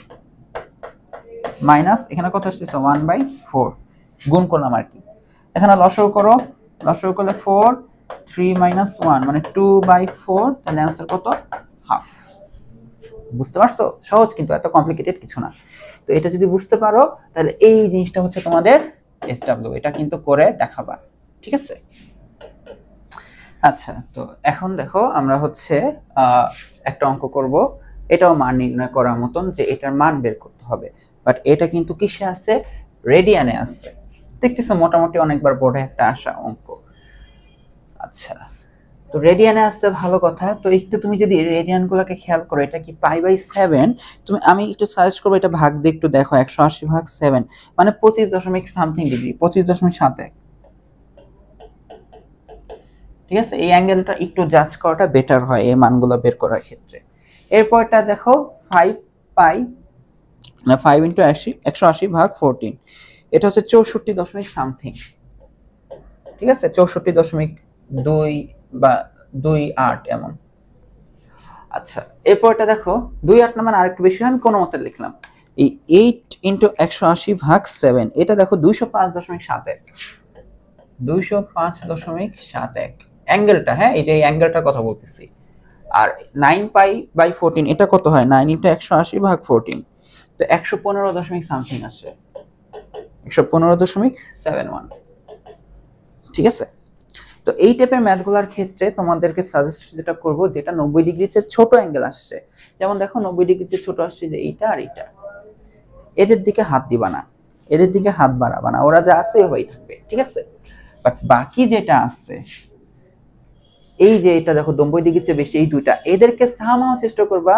A: মাইনাস এখানে কত আসতেছে? 1/4 গুণ করলাম আর কি। এখানে লসাগু করো, লসাগু করলে 4 3 - 1 মানে 2/4, তাহলে आंसर কত? হাফ। বুঝতে পারছো? সহজ, কিন্তু এত কমপ্লিকেটেড কিছু না। তো এটা যদি বুঝতে পারো তাহলে এই জিনিসটা হচ্ছে তোমাদের SW, এটা কিন্তু করে দেখাবা, ঠিক আছে? আচ্ছা, তো এখন দেখো আমরা হচ্ছে একটা অঙ্ক করব, এটাও মান নির্ণয় করার মতন, যে এটার মান বের করতে হবে, বাট এটা কিন্তু কিসে আছে? রেডিয়ানে আছে। দেখতেছো মোটামুটি অনেকবার বোর্ডে একটা আসা অঙ্ক। আচ্ছা, তো রেডিয়ানে আসছে, ভালো কথা। তো একটু তুমি যদি রেডিয়ানগুলোকে খেয়াল করো, এটা কি π/7, তুমি আমি একটু সাজেস্ট করবো এটা ভাগ দিয়ে একটু দেখো, 180/7 মানে 25 দশমিক সামথিং ডিগ্রি, 25.71, ঠিক আছে? এই অ্যাঙ্গেলটা একটু জাজ করাটা বেটার হয় এই মানগুলো বের করার ক্ষেত্রে। এরপরটা দেখো 5π না 5 × 80, 180/14, এটা হচ্ছে 64 দশমিক সামথিং, ঠিক আছে? 64.2 বা 28 এমন। আচ্ছা, এরপরটা দেখো 28 না মানে আরেকটু বেশি, আমি কোনো মতে লিখলাম এই 8 × 180/7, এটা দেখো 205.71, 205.71 অ্যাঙ্গেলটা, হ্যাঁ এই যে এই অ্যাঙ্গেলটার কথা বলতেছি। আর 9π/14 এটা কত হয়? 9 × 180/14, তো 115 দশমিক সামথিং আসে, 115.71, ঠিক আছে? তো এই টাইপের ম্যাথগুলোর ক্ষেত্রে তোমাদেরকে সাজেস্ট যেটা করব, যেটা 90 ডিগ্রির চেয়ে ছোট অ্যাঙ্গেল আসছে, যেমন দেখো 90 ডিগ্রির চেয়ে ছোট আসছে যে এইটা আর এইটা, এদের দিকে হাত দিবা না, এদের দিকে হাত বাড়াবা না, ওরা যা আছে ওই থাকবে, ঠিক আছে? বাট বাকি যেটা আছে, এই যে এটা দেখো 90 ডিগ্রির চেয়ে বেশি, এই দুইটা, এদেরকে সামাও চেষ্টা করবা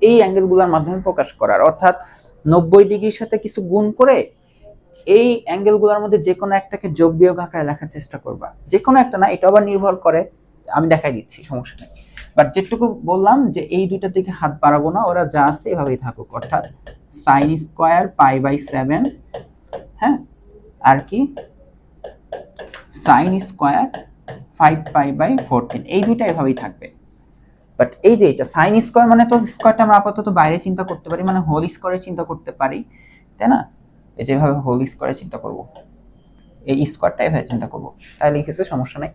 A: এই অ্যাঙ্গেলগুলোর মাধ্যমে প্রকাশ করার, অর্থাৎ 90 ডিগ্রির সাথে কিছু গুণ করে এই অ্যাঙ্গেলগুলোর মধ্যে যে কোনো একটাকে যোগ বিয়োগ আকারে লেখার চেষ্টা করবা, যে কোনো একটা না, এটা আবার নির্ভর করে, আমি দেখাই দিচ্ছি, সমস্যা নেই। বাট যেটুকু বললাম যে এই দুইটার দিকে হাত বাড়াবো না, ওরা যা আছে এভাবেই থাকুক, অর্থাৎ sin² π/7, হ্যাঁ, আর কি sin² 5π/14, এই দুইটা এভাবেই থাকবে। বাট এই যে এটা sin² মানে তো স্কয়ারটা আমরা আপাতত বাইরে চিন্তা করতে পারি, মানে হোল স্কয়ারে চিন্তা করতে পারি, তাই না? এই যেভাবে হোল স্কয়ারে চিন্তা করব, এই স্কয়ারটা এভাবে চিন্তা করব, তাই লিখেছে, সমস্যা নাই।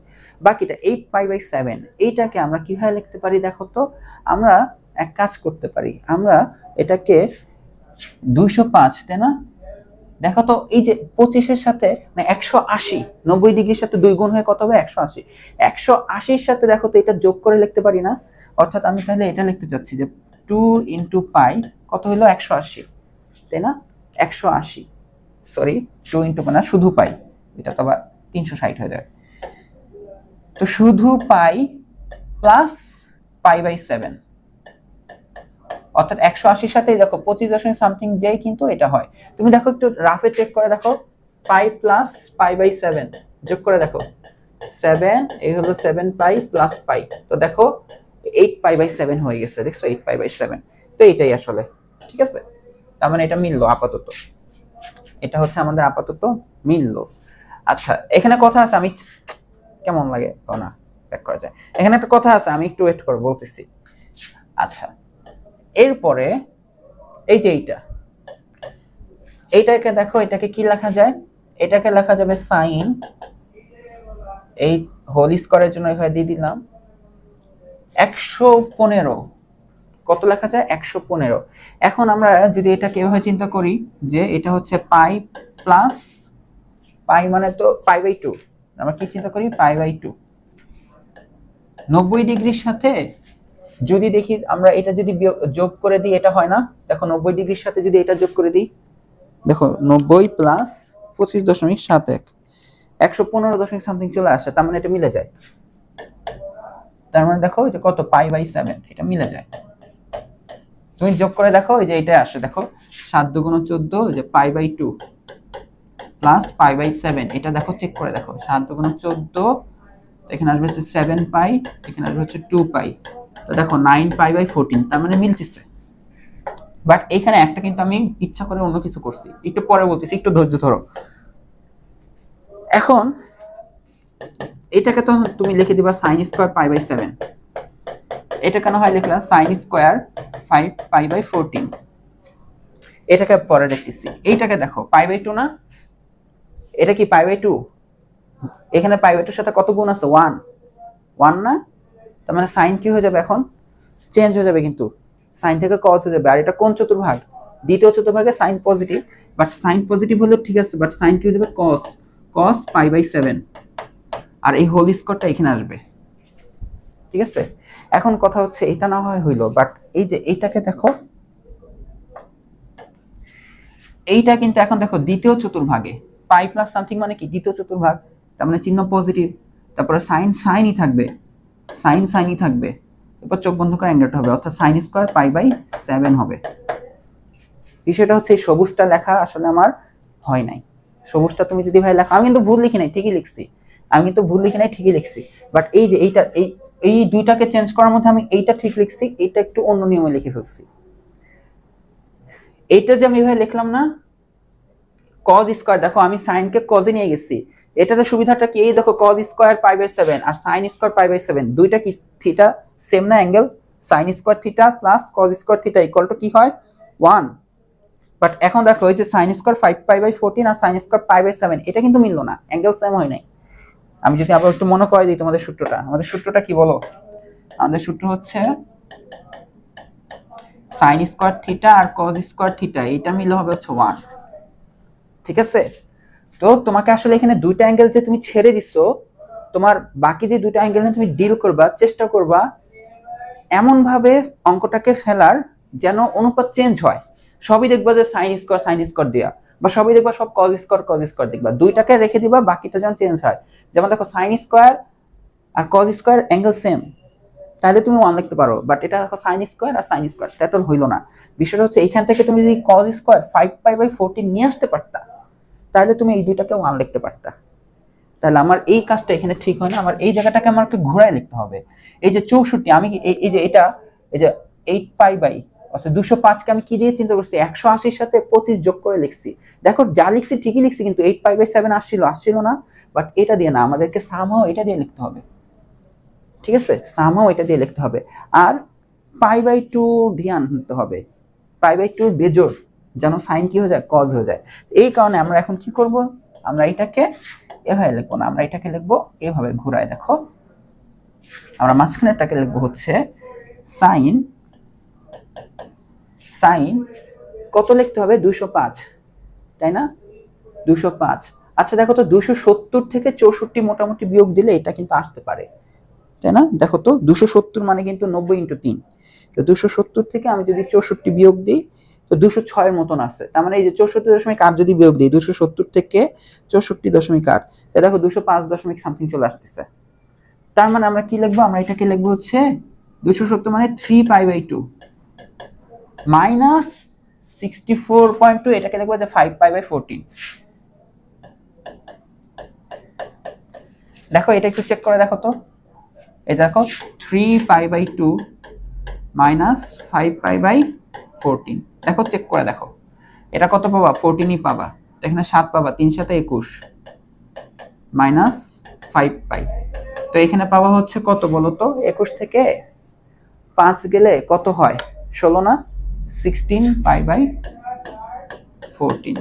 A: বাকিটা 8π/7, এইটাকে আমরা কিভাবে লিখতে পারি দেখো তো? আমরা এক কাজ করতে পারি, আমরা এটাকে 205, তাই না? দেখো তো এই যে 25 এর সাথে মানে 180, 90 ডিগ্রির সাথে 2 গুণ হয়ে কত হবে? 180, 180 এর সাথে দেখো তো এটা যোগ করে লিখতে পারি না? অর্থাৎ আমি তাহলে এটা লিখতে চাচ্ছি যে 2 × π কত হলো? 180, তাই না? 180, সরি 2 × না শুধু পাই, এটা তো আবার 360 হয়ে যায়, তো শুধু পাই প্লাস π/7, অর্থাৎ 180 সাথে দেখো 25 দশমিক সামথিং যেই কিন্তু এটা হয়। তুমি দেখো একটু রাফে চেক করে দেখো, পাই প্লাস π/7 যোগ করে দেখো, 7 এই হলো 7π প্লাস পাই, তো দেখো 8π/7 হয়ে গেছে, দেখছো 8π/7, তো এইটাই আসলে, ঠিক আছে? তার মানে এটা মিললো আপাতত, এটা হচ্ছে আমাদের আপাতত মিললো। আচ্ছা, এখানে কথা আছে, আমি কেমন লাগে না ব্যাক করা যায়, এখানে একটা কথা আছে, আমি একটু ওয়েট করে বলতেছি। আচ্ছা, এরপরে এই যে এইটাকে দেখো, এটাকে কি লেখা যায়, এটাকে লেখা যাবে সাইন, এই হোল স্কোয়ারের জন্য এখানে দিয়ে দিলাম 115। কত লেখা যায়? 115। এখন আমরা যদি এটাকে এভাবে চিন্তা করি যে এটা হচ্ছে পাই প্লাস পাই, মানে তো পাই বাই 2, আমরা কি চিন্তা করি পাই বাই 2। 90 ডিগ্রির সাথে যদি দেখি আমরা এটা যদি যোগ করে দিই, এটা হয় না? দেখো 90 ডিগ্রির সাথে যদি এটা যোগ করে দিই, দেখো 90 প্লাস 25.71, 115 সামথিং চলে আসে, তার মানে এটা মিলে যায়। তার মানে দেখো যে কত, পাই বাই 7, এটা মিলে যায়। তুমি যোগ করে দেখো, এই যে এটা আসে, দেখো 7 দুগুণ 14, যে pi by 2 plus pi by 7, এটা দেখো চেক করে দেখো, 7 দুগুণ 14, এখানে আসবে হচ্ছে 7 পাই, এখানে আসবে হচ্ছে 2 পাই, তো দেখো 9 পাই বাই 14, তার মানে মিলতেছে। বাট এখানে একটা কিন্তু আমি ইচ্ছা করে অন্য কিছু করছি, একটু পরে বলতেছি, একটু ধৈর্য ধরো। এখন এটাকে তো তুমি লিখে দিবা সাইন স্কোয়ার পাই বাই 7, এটা কেন হয় লিখলাম সাইন স্কোয়ার 5 পাই বাই 14, এটাকে পরে দেখতেছি। এইটাকে দেখো পাই বাই 2 না, এটা কি পাই বাই 2, এখানে পাই বাই 2 এর সাথে কত গুণ আছে? 1 1 না? তার মানে সাইন কি হয়ে যাবে, এখন চেঞ্জ হয়ে যাবে, কিন্তু সাইন থেকে কস হয়ে যাবে। আর এটা কোন চতুর্ভাগ? দ্বিতীয় চতুর্ভাগে sine positive, but sine positive হলো ঠিক আছে, বাট সাইন কি হয়ে যাবে? কস, কস পাই বাই 7, আর এই হোল স্কোয়ারটা এখানে আসবে, ঠিক আছে? এখন কথা হচ্ছে এটা না হয় হইলো, বাট এই যে এইটাকে দেখো, এইটা কিন্তু এখন দেখো দ্বিতীয় চতুর্ভাগে, পাই প্লাস সামথিং মানে কি দ্বিতীয় চতুর্ভাগ, তার মানে চিহ্ন পজিটিভ, তারপরে সাইন সাইনই থাকবে, সাইন সাইনই থাকবে, এরপর চোখ বন্ধ করে অ্যাঙ্গেলটা হবে, অর্থাৎ সাইন স্কোয়ার পাই বাই 7 হবে। বিষয়টা হচ্ছে এই সবুজটা লেখা আসলে আমার হয় নাই, সবুজটা তুমি যদি ভাই লেখা, আমি কিন্তু ভুল লিখি নাই, ঠিকই লিখছি, আমি কিন্তু ভুল লিখি নাই, ঠিকই লিখছি, বাট এই যে এইটা, এই দুইটাকে চেঞ্জ করার মধ্যে আমি এইটা ঠিক লিখছি, এইটা একটু অন্য নিয়মে লিখে ফেলছি। এইটা যে আমি ভাই লিখলাম না কজ স্কোয়ার, দেখো আমি সাইনকে কজে নিয়ে গেছি, এটাতে সুবিধাটা কি, এই দেখো কজ স্কোয়ার পাই বাই 7 আর সাইন স্কোয়ার পাই বাই 7, দুইটা কি থিটা সেম না angle? Sine square theta plus cos square theta equal to কি হয়? 1। বাট এখন দেখো এই যে সাইন স্কোয়ার 5 পাই বাই 14 আর সাইন স্কোয়ার পাই বাই 7, এটা কিন্তু মিললো না, অ্যাঙ্গেল সেম হয় নাই। আমি যদি আবার একটু মনে করে দিই তোমাদের সূত্রটা, আমাদের সূত্রটা কি বলো? আমাদের সূত্র হচ্ছে সাইন স্কোয়ার থিটা আর কজ স্কোয়ার থিটা, এটা মিলে হবে হচ্ছে 1, ঠিক আছে? তো তোমাকে আসলে এখানে দুইটা অ্যাঙ্গেল যে তুমি ছেড়ে দিছো, তোমার বাকি যে দুইটা অ্যাঙ্গেল নিয়ে তুমি ডিল করবা, চেষ্টা করবা এমন ভাবে অঙ্কটাকে ফেলার যেন অনুপাত চেঞ্জ হয়। সবই দেখবা যে সাইন স্কোয়ার দেয়া, বা সবই দেখবা সব কজ স্কোয়ার দেখবা, দুইটাকে রেখে দিবা, বাকিটা যেন চেঞ্জ হয়। যেমন দেখো সাইন স্কোয়ার আর কজ স্কোয়ার অ্যাঙ্গেল সেম, তাহলে তুমি 1 লিখতে পারো, বাট এটা দেখো সাইন স্কোয়ার আর সাইন স্কোয়ার, তা তো হইলো না। বিষয়টা হচ্ছে এইখান থেকে তুমি যদি কজ স্কোয়ার 5 পাই বাই 14 নিয়ে আসতে পারতা, তাহলে তুমি এই দুইটাকে 1 লিখতে পারতা। তাহলে আমার এই কাজটা এখানে ঠিক হয় না, আমার এই জায়গাটাকে আমাকে ঘোরায় লিখতে হবে। এই যে 64, আমি এই যে এটা, এই যে 8 পাই বাই অর্থাৎ 205 কে আমি কি দিয়ে চিন্তা করছি? 180 সাথে 25 যোগ করে লিখছি। দেখো যা লিখছি ঠিকই লিখছি, কিন্তু 8 পাই বাই 7 আসছিল না, বাট এটা দিয়ে না, আমাদেরকে সামহাও এটা দিয়ে লিখতে হবে, ঠিক আছে? সামহাও এটা দিয়ে লিখতে হবে। আর পাই বাই 2 ধ্যান দিতে হবে, পাই বাই 2 বেজোর যেন সাইন কি হয়ে যায়? কজ হয়ে যায়। এই কারণে আমরা এখন কি করব? আমরা এটাকে এভাবে লিখবো না, আমরা এটাকে লিখবো এভাবে ঘুরায়, দেখো আমরা মাঝখানেরটাকে লিখবো হচ্ছে সাইন, সাইন কত লিখতে হবে? 205, তাই না? 205। আচ্ছা দেখো তো 270 থেকে 64 মোটামুটি বিয়োগ দিলে এটা কিন্তু আসতে পারে, তাই না? দেখো তো 270 মানে কিন্তু 90 ইন্টু 3, তো 270 থেকে আমি যদি 64 বিয়োগ দিই তো 206 এর মতন আছে। তার মানে এই যে 64.8 যদি বিয়োগ দিই 270 থেকে 64.8, তাই দেখো 205 দশমিক সামথিং চলে আসতেছে। তার মানে আমরা কি লিখবো? আমরা এটাকে লিখবো হচ্ছে 270 মানে 3 পাই বাই 2 মাইনাস 64.2, এটাকে লিখবো যে 5 পাই বাই 14। দেখো এটা একটু চেক করে দেখো তো, এই দেখো 3 pi by 2 minus 5 pi by 14, দেখো চেক করে দেখো এটা কত পাবা? 14ই পাবা। এখানে 7 পাবা, 3 সাথে 21 মাইনাস 5 পাই, তো এখানে পাবা হচ্ছে কত বলো তো? 21 থেকে 5 গেলে কত হয়? 16 না 16 পাই বাই 14।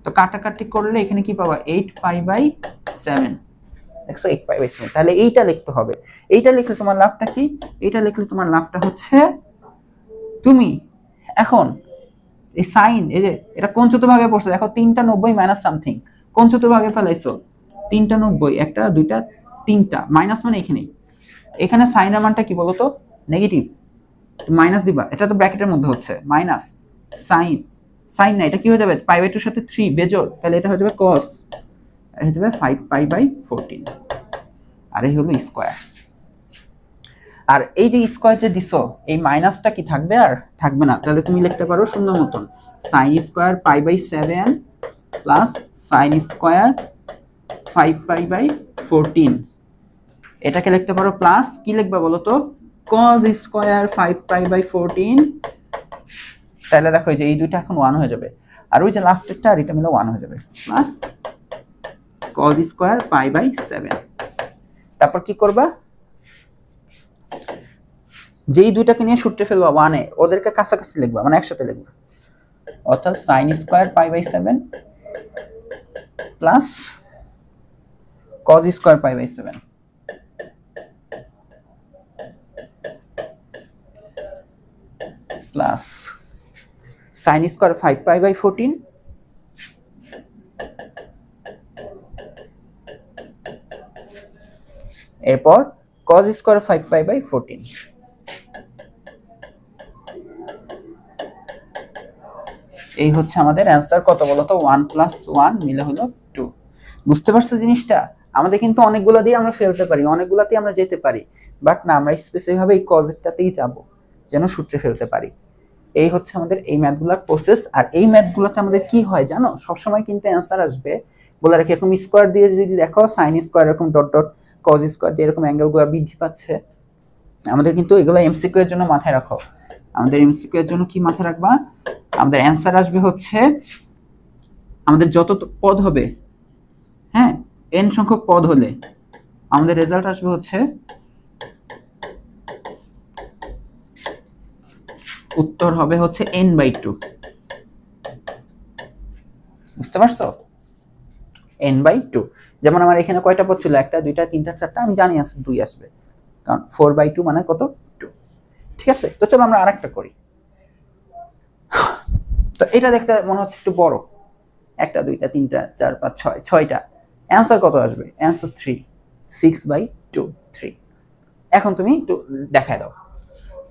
A: তো কাটাকাটি করলে এখানে কি পাবা 8 পাই বাই 7। দেখছো 8 পাই বাই 7। তাহলে এইটা লিখতে হবে। এইটা লিখলে তোমার লাভটা কি? এইটা লিখলে তোমার লাভটা হচ্ছে তুমি এখন এই সাইন, এই যে এটা কোন চতুর্ভাগে পড়ছে দেখো, 3টা 90 মাইনাস সামথিং, কোন চতুর্ভাগে ফেলাইছো? 3টা 90, একটা দুইটা তিনটা, মাইনাস মানে এখানে সাইনের মানটা কি বলতো? নেগেটিভ, মাইনাস দিবা। এটা তো ব্র্যাকেটের মধ্যে হচ্ছে মাইনাস সাইন, সাইন না, এটা কি হয়ে যাবে পাই বাই 2 এর সাথে 3 বেজোড়, তাহলে এটা হয়ে যাবে cos, আর হয়ে যাবে 5 পাই বাই 14, আর এই হলো স্কয়ার। আর এই যে স্কয়ার যে দিছো, এই মাইনাসটা কি থাকবে? আর থাকবে না। তাহলে তুমি লিখতে পারো সুন্দর মতন sin square pi by 7 plus sin square 5 pi by 14, এটাকে লিখতে পারো প্লাস কি লিখবা বলো তো? cos square 5 pi by 14। তাহলে দেখো এই যে এই দুইটা এখন 1 হয়ে যাবে, আর ওই যে লাস্টেরটা আর এটা মিলে 1 হয়ে যাবে, plus cos square pi by 7। তারপর কি করবা? যেই দুইটাকে নিয়ে সূত্রে ফেলবা 1 এ, ওদেরকে কাছাকাছি লিখবা, মানে একসাথে লিখবা। অর্থাৎ sin square pi by 7 plus cos square pi by 7 plus sin square 5 pi by 14 এরপর cos স্কয়ার 5 পাই বাই 14। এই হচ্ছে আমাদের অ্যান্সার। কত বলতো? 1 + 1 মিলে হলো 2। বুঝতে পারছো জিনিসটা? আমাদের কিন্তু অনেকগুলো দিয়ে আমরা ফেলতে পারি, অনেকগুলোতে আমরা যেতে পারি, বাট না, আমরা স্পেসিফিক ভাবে এই কজেরটাতেই যাব যেন সূত্রে ফেলতে পারি। এই হচ্ছে আমাদের এই ম্যাথগুলোর প্রসেস। আর এই ম্যাথগুলোতে আমাদের কি হয় জানো? সবসময় কিন্তু অ্যান্সার আসবে বলে রাখি, এরকম স্কোয়ার দিয়ে যদি দেখো সাইন স্কোয়ার এরকম ডট ডট, কজ স্কোয়ার দিয়ে এরকম অ্যাঙ্গেলগুলো বৃদ্ধি পাচ্ছে, আমাদের কিন্তু এগুলো এমসিকিউ এর জন্য মাথায় রাখো। আমাদের এমসিকিউ এর জন্য কি মাথায় রাখবা? আমাদের অ্যান্সার আসবে হচ্ছে, আমাদের যত পদ হবে, হ্যাঁ, n সংখ্যক পদ হলে আমাদের রেজাল্ট আসবে হচ্ছে উত্তর হবে হচ্ছে n/2। বুঝতে পারছো? n/2। যেমন আমার এখানে কয়টা পদ ছিল? 1টা 2টা 3টা 4টা, আমি জানি আছে 2 আসবে, কারণ 4/2 মানে কত? 2। ঠিক আছে, তো চলো আমরা আরেকটা করি। তো এটা দেখতে মনে হচ্ছে একটু বড়, 1টা 2টা 3টা 4 5 6, 6টা। অ্যান্সার কত আসবে? অ্যান্সার 3, 6/2 3। এখন তুমি একটু দেখায় দাও।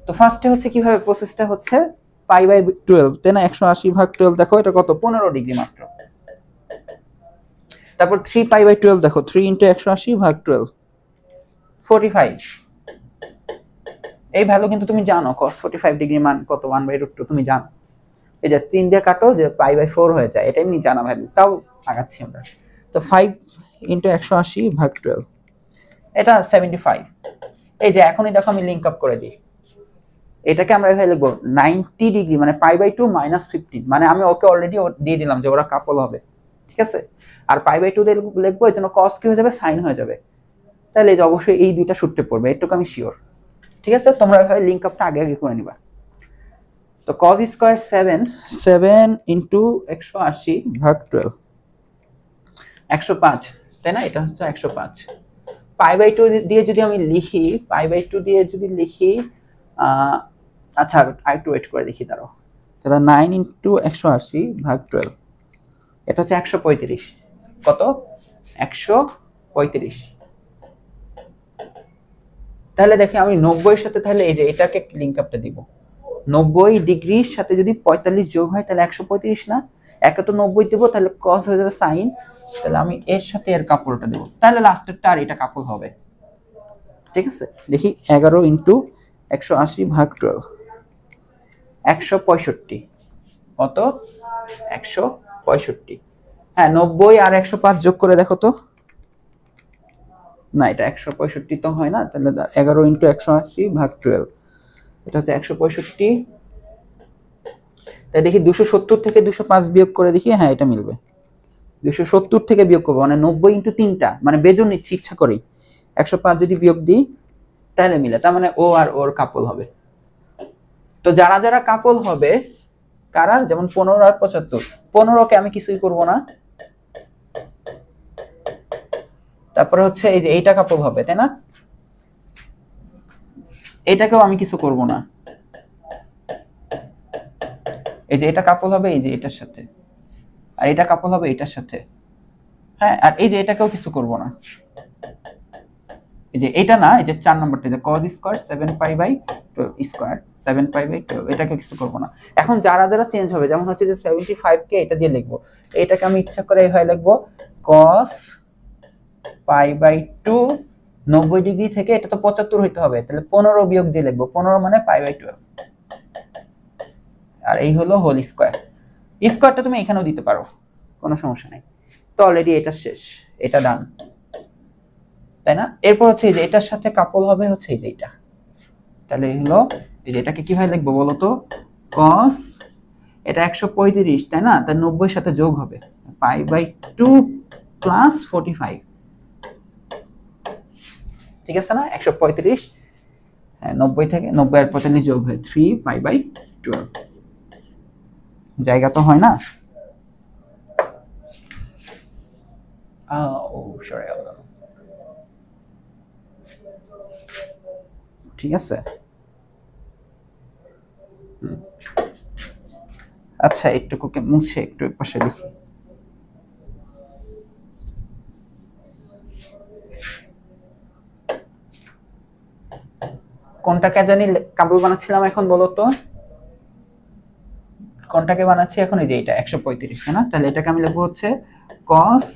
A: তো ফার্স্টে হচ্ছে কিভাবে প্রসেসটা হচ্ছে, π/12, তাই না? 180/12 দেখো, এটা কত? 15 ডিগ্রি মাত্র। তারপর 3π/12 দেখো, 3 × 180/12 45। এই ভ্যালু কিন্তু তুমি জানো, cos 45 ডিগ্রি মান কত? 1/√2 তুমি জানো। এই যে 3 দিয়ে কাটো, যে π/4 হয়ে যায়, এটা এমনি জানা ভ্যালু, তাও আগাচ্ছি আমরা। তো 5 × 180/12 এটা 75। এই যে এখনই দেখো আমি লিংক আপ করে দিই, এটাকে আমরা এভাবে লিখবো 90 ডিগ্রি, মানে π/2 - 15, মানে আমি ওকে অলরেডি দিয়ে দিলাম যে ওরা কাপল হবে, ঠিক আছে? আর π/2 দিয়ে লিখবো, এর জন্য cos কি হয়ে যাবে? sin হয়ে যাবে। তাহলে এই যে অবশ্যই এই দুইটা সূত্রে পড়বে, এটুকু আমি শিওর। ঠিক আছে, তোমরা এভাবে লিংক আপটা আগে আগে করে নিবা। তো cos স্কয়ার 7 × 180/12 105, তাই না? এটা হচ্ছে 105। π/2 দিয়ে যদি আমি লিখি, π/2 দিয়ে যদি লিখি, আচ্ছা আরেকটু ওয়েট করে দেখি, দাঁড়াও। তাহলে 9 × 180/12 এটা হচ্ছে 135। কত? 135। তাহলে দেখি আমি 90 এর সাথে, তাহলে এই যে এটাকে লিংক আপটা দিব, 90 ডিগ্রির সাথে যদি 45 যোগ হয় তাহলে 135 না? একে তো 90 দেবো, তাহলে cos হয়ে যাবে sin, তাহলে আমি এর সাথে এর কাপড়টা দেবো, তাহলে লাস্টেরটা আর এটা কাপড় হবে। ঠিক আছে, দেখি 11 × 180/12 165। কত? 165। হ্যাঁ, 90 আর 105 যোগ করে দেখো তো। না, এটা 165 তো হয় না, তাহলে 11 × 180/12 এটা হচ্ছে 165। তাই দেখি 270 থেকে 205 বিয়োগ করে দেখি, হ্যাঁ এটা মিলবে। 270 থেকে বিয়োগ করবো, মানে 90 × 3টা, মানে বেজন নিচ্ছি ইচ্ছা করেই। 105 যদি বিয়োগ দিই তাহলে মিলে, তার মানে ও আর ওর কাপল হবে। তো যারা যারা কাপল হবে কারা, যেমন 15 আর 75, 15কে আমি কিছুই করব না, তারপরে হচ্ছে এই যে এইটা কাপল হবে, তাই না? এটাকেও আমি কিছু করব না, এই যে এটা কাপল হবে এই যে এটার সাথে, আর এটা কাপল হবে এটার সাথে, হ্যাঁ। আর এই যে এটাকেও কিছু করব না, এই যে এটা না, এই যে 4 নম্বরটা যে cos স্কয়ার 7π/12 স্কয়ার 7π/12, এটাকে কিছু করব না। এখন যারা যারা চেঞ্জ হবে, যেমন হচ্ছে যে 75 কে এটা দিয়ে লিখবো, এটাকে আমি ইচ্ছা করে হয় লিখবো cos π/2, 90 ডিগ্রি থেকে এটা তো 75 হইতে হবে, তাহলে 15 বিয়োগ দিয়ে লিখবো, 15 মানে π/12, আর এই হলো হোল স্কয়ার। স্কয়ারটা তুমি এখানেও দিতে পারো, কোনো সমস্যা নাই। তো অলরেডি এটা শেষ, এটা ডান, তাই না? এরপর হচ্ছে এই যে এটার সাথে কাপল হবে হচ্ছে এই যে এটা, তাহলে হলো এই যে এটাকে কিভাবে লিখবো বলো তো, cos, এটা 135 তাই না, তার 90 এর সাথে যোগ হবে π/2 প্লাস 45, ঠিক আছে না? 135, হ্যাঁ 90 থেকে 90 আর 45 যোগ হয় 3π/12, জায়গা তো হয় না। ও সরি, ঠিক আছে। আচ্ছা একটুকুকে মুছে একটু পাশে লিখি। কোনটাকে জানি কাপল বানাচ্ছিলাম এখন বলো তো, কোনটাকে বানাচ্ছি এখন? এই যে এটা 135, তাই না? তাহলে এটাকে আমি লিখবো হচ্ছে cos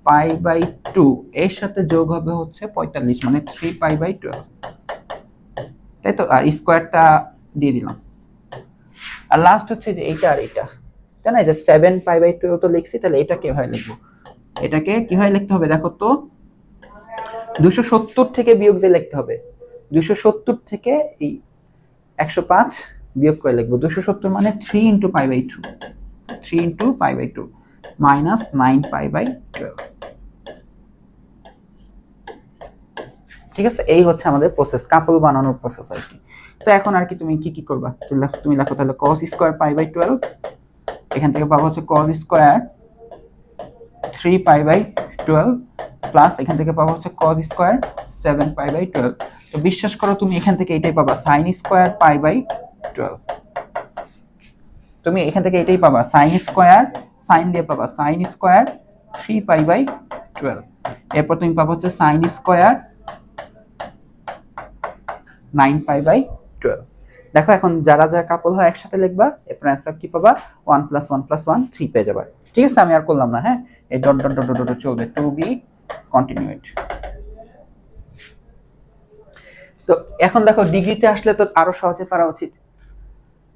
A: π/2 এর সাথে যোগ হবে হচ্ছে 45, মানে 3π/12, তাই তো। আর স্কয়ারটা দিয়ে দিলাম, আর লাস্ট হচ্ছে যে এইটা আর এইটা, তাই না? যে 7π/12 তো লিখছি, তাহলে এটা কিভাবে লিখবো, এটাকে কিভাবে লিখতে হবে দেখো তো, 270 থেকে বিয়োগ দিয়ে লিখতে হবে। 270 থেকে এই 105 বিয়োগ করে লিখবো। 270 মানে 3 × π/2, 3 × π/2 মাইনাস 9π/12, ঠিক আছে। এই হচ্ছে আমাদের প্রসেস, কাপল বানানোর প্রসেস আর কি। তো এখন আর কি তুমি কি করবা, তুমি লেখো তাহলে cos স্কয়ার π/12, এখান থেকে পাবো হচ্ছে cos স্কয়ার 3π/12 প্লাস এখান থেকে পাবো হচ্ছে cos স্কয়ার 7π/12। তো বিশ্বাস করো তুমি এখান থেকে এটাই পাবা sin স্কয়ার π/12, তুমি এখান থেকে এটাই পাবা sin স্কয়ার, sin দিয়ে পাবা sin স্কয়ার 3π/12, এরপর তুমি পাবো হচ্ছে sin স্কয়ার 9π/12। দেখো এখন যারা যারা কাপল হয় একসাথে লিখবা, এরপর অ্যান্সার কি পাবা 1 + 1 + 1 3 পেয়ে যাবে, ঠিক আছে। আমি আর করলাম না, হ্যাঁ এই ডট ডট ডট ডট চলবে, টু বি কন্টিনিউড। তো এখন দেখো ডিগ্রিতে আসলে তো আরো সহজে পারা উচিত,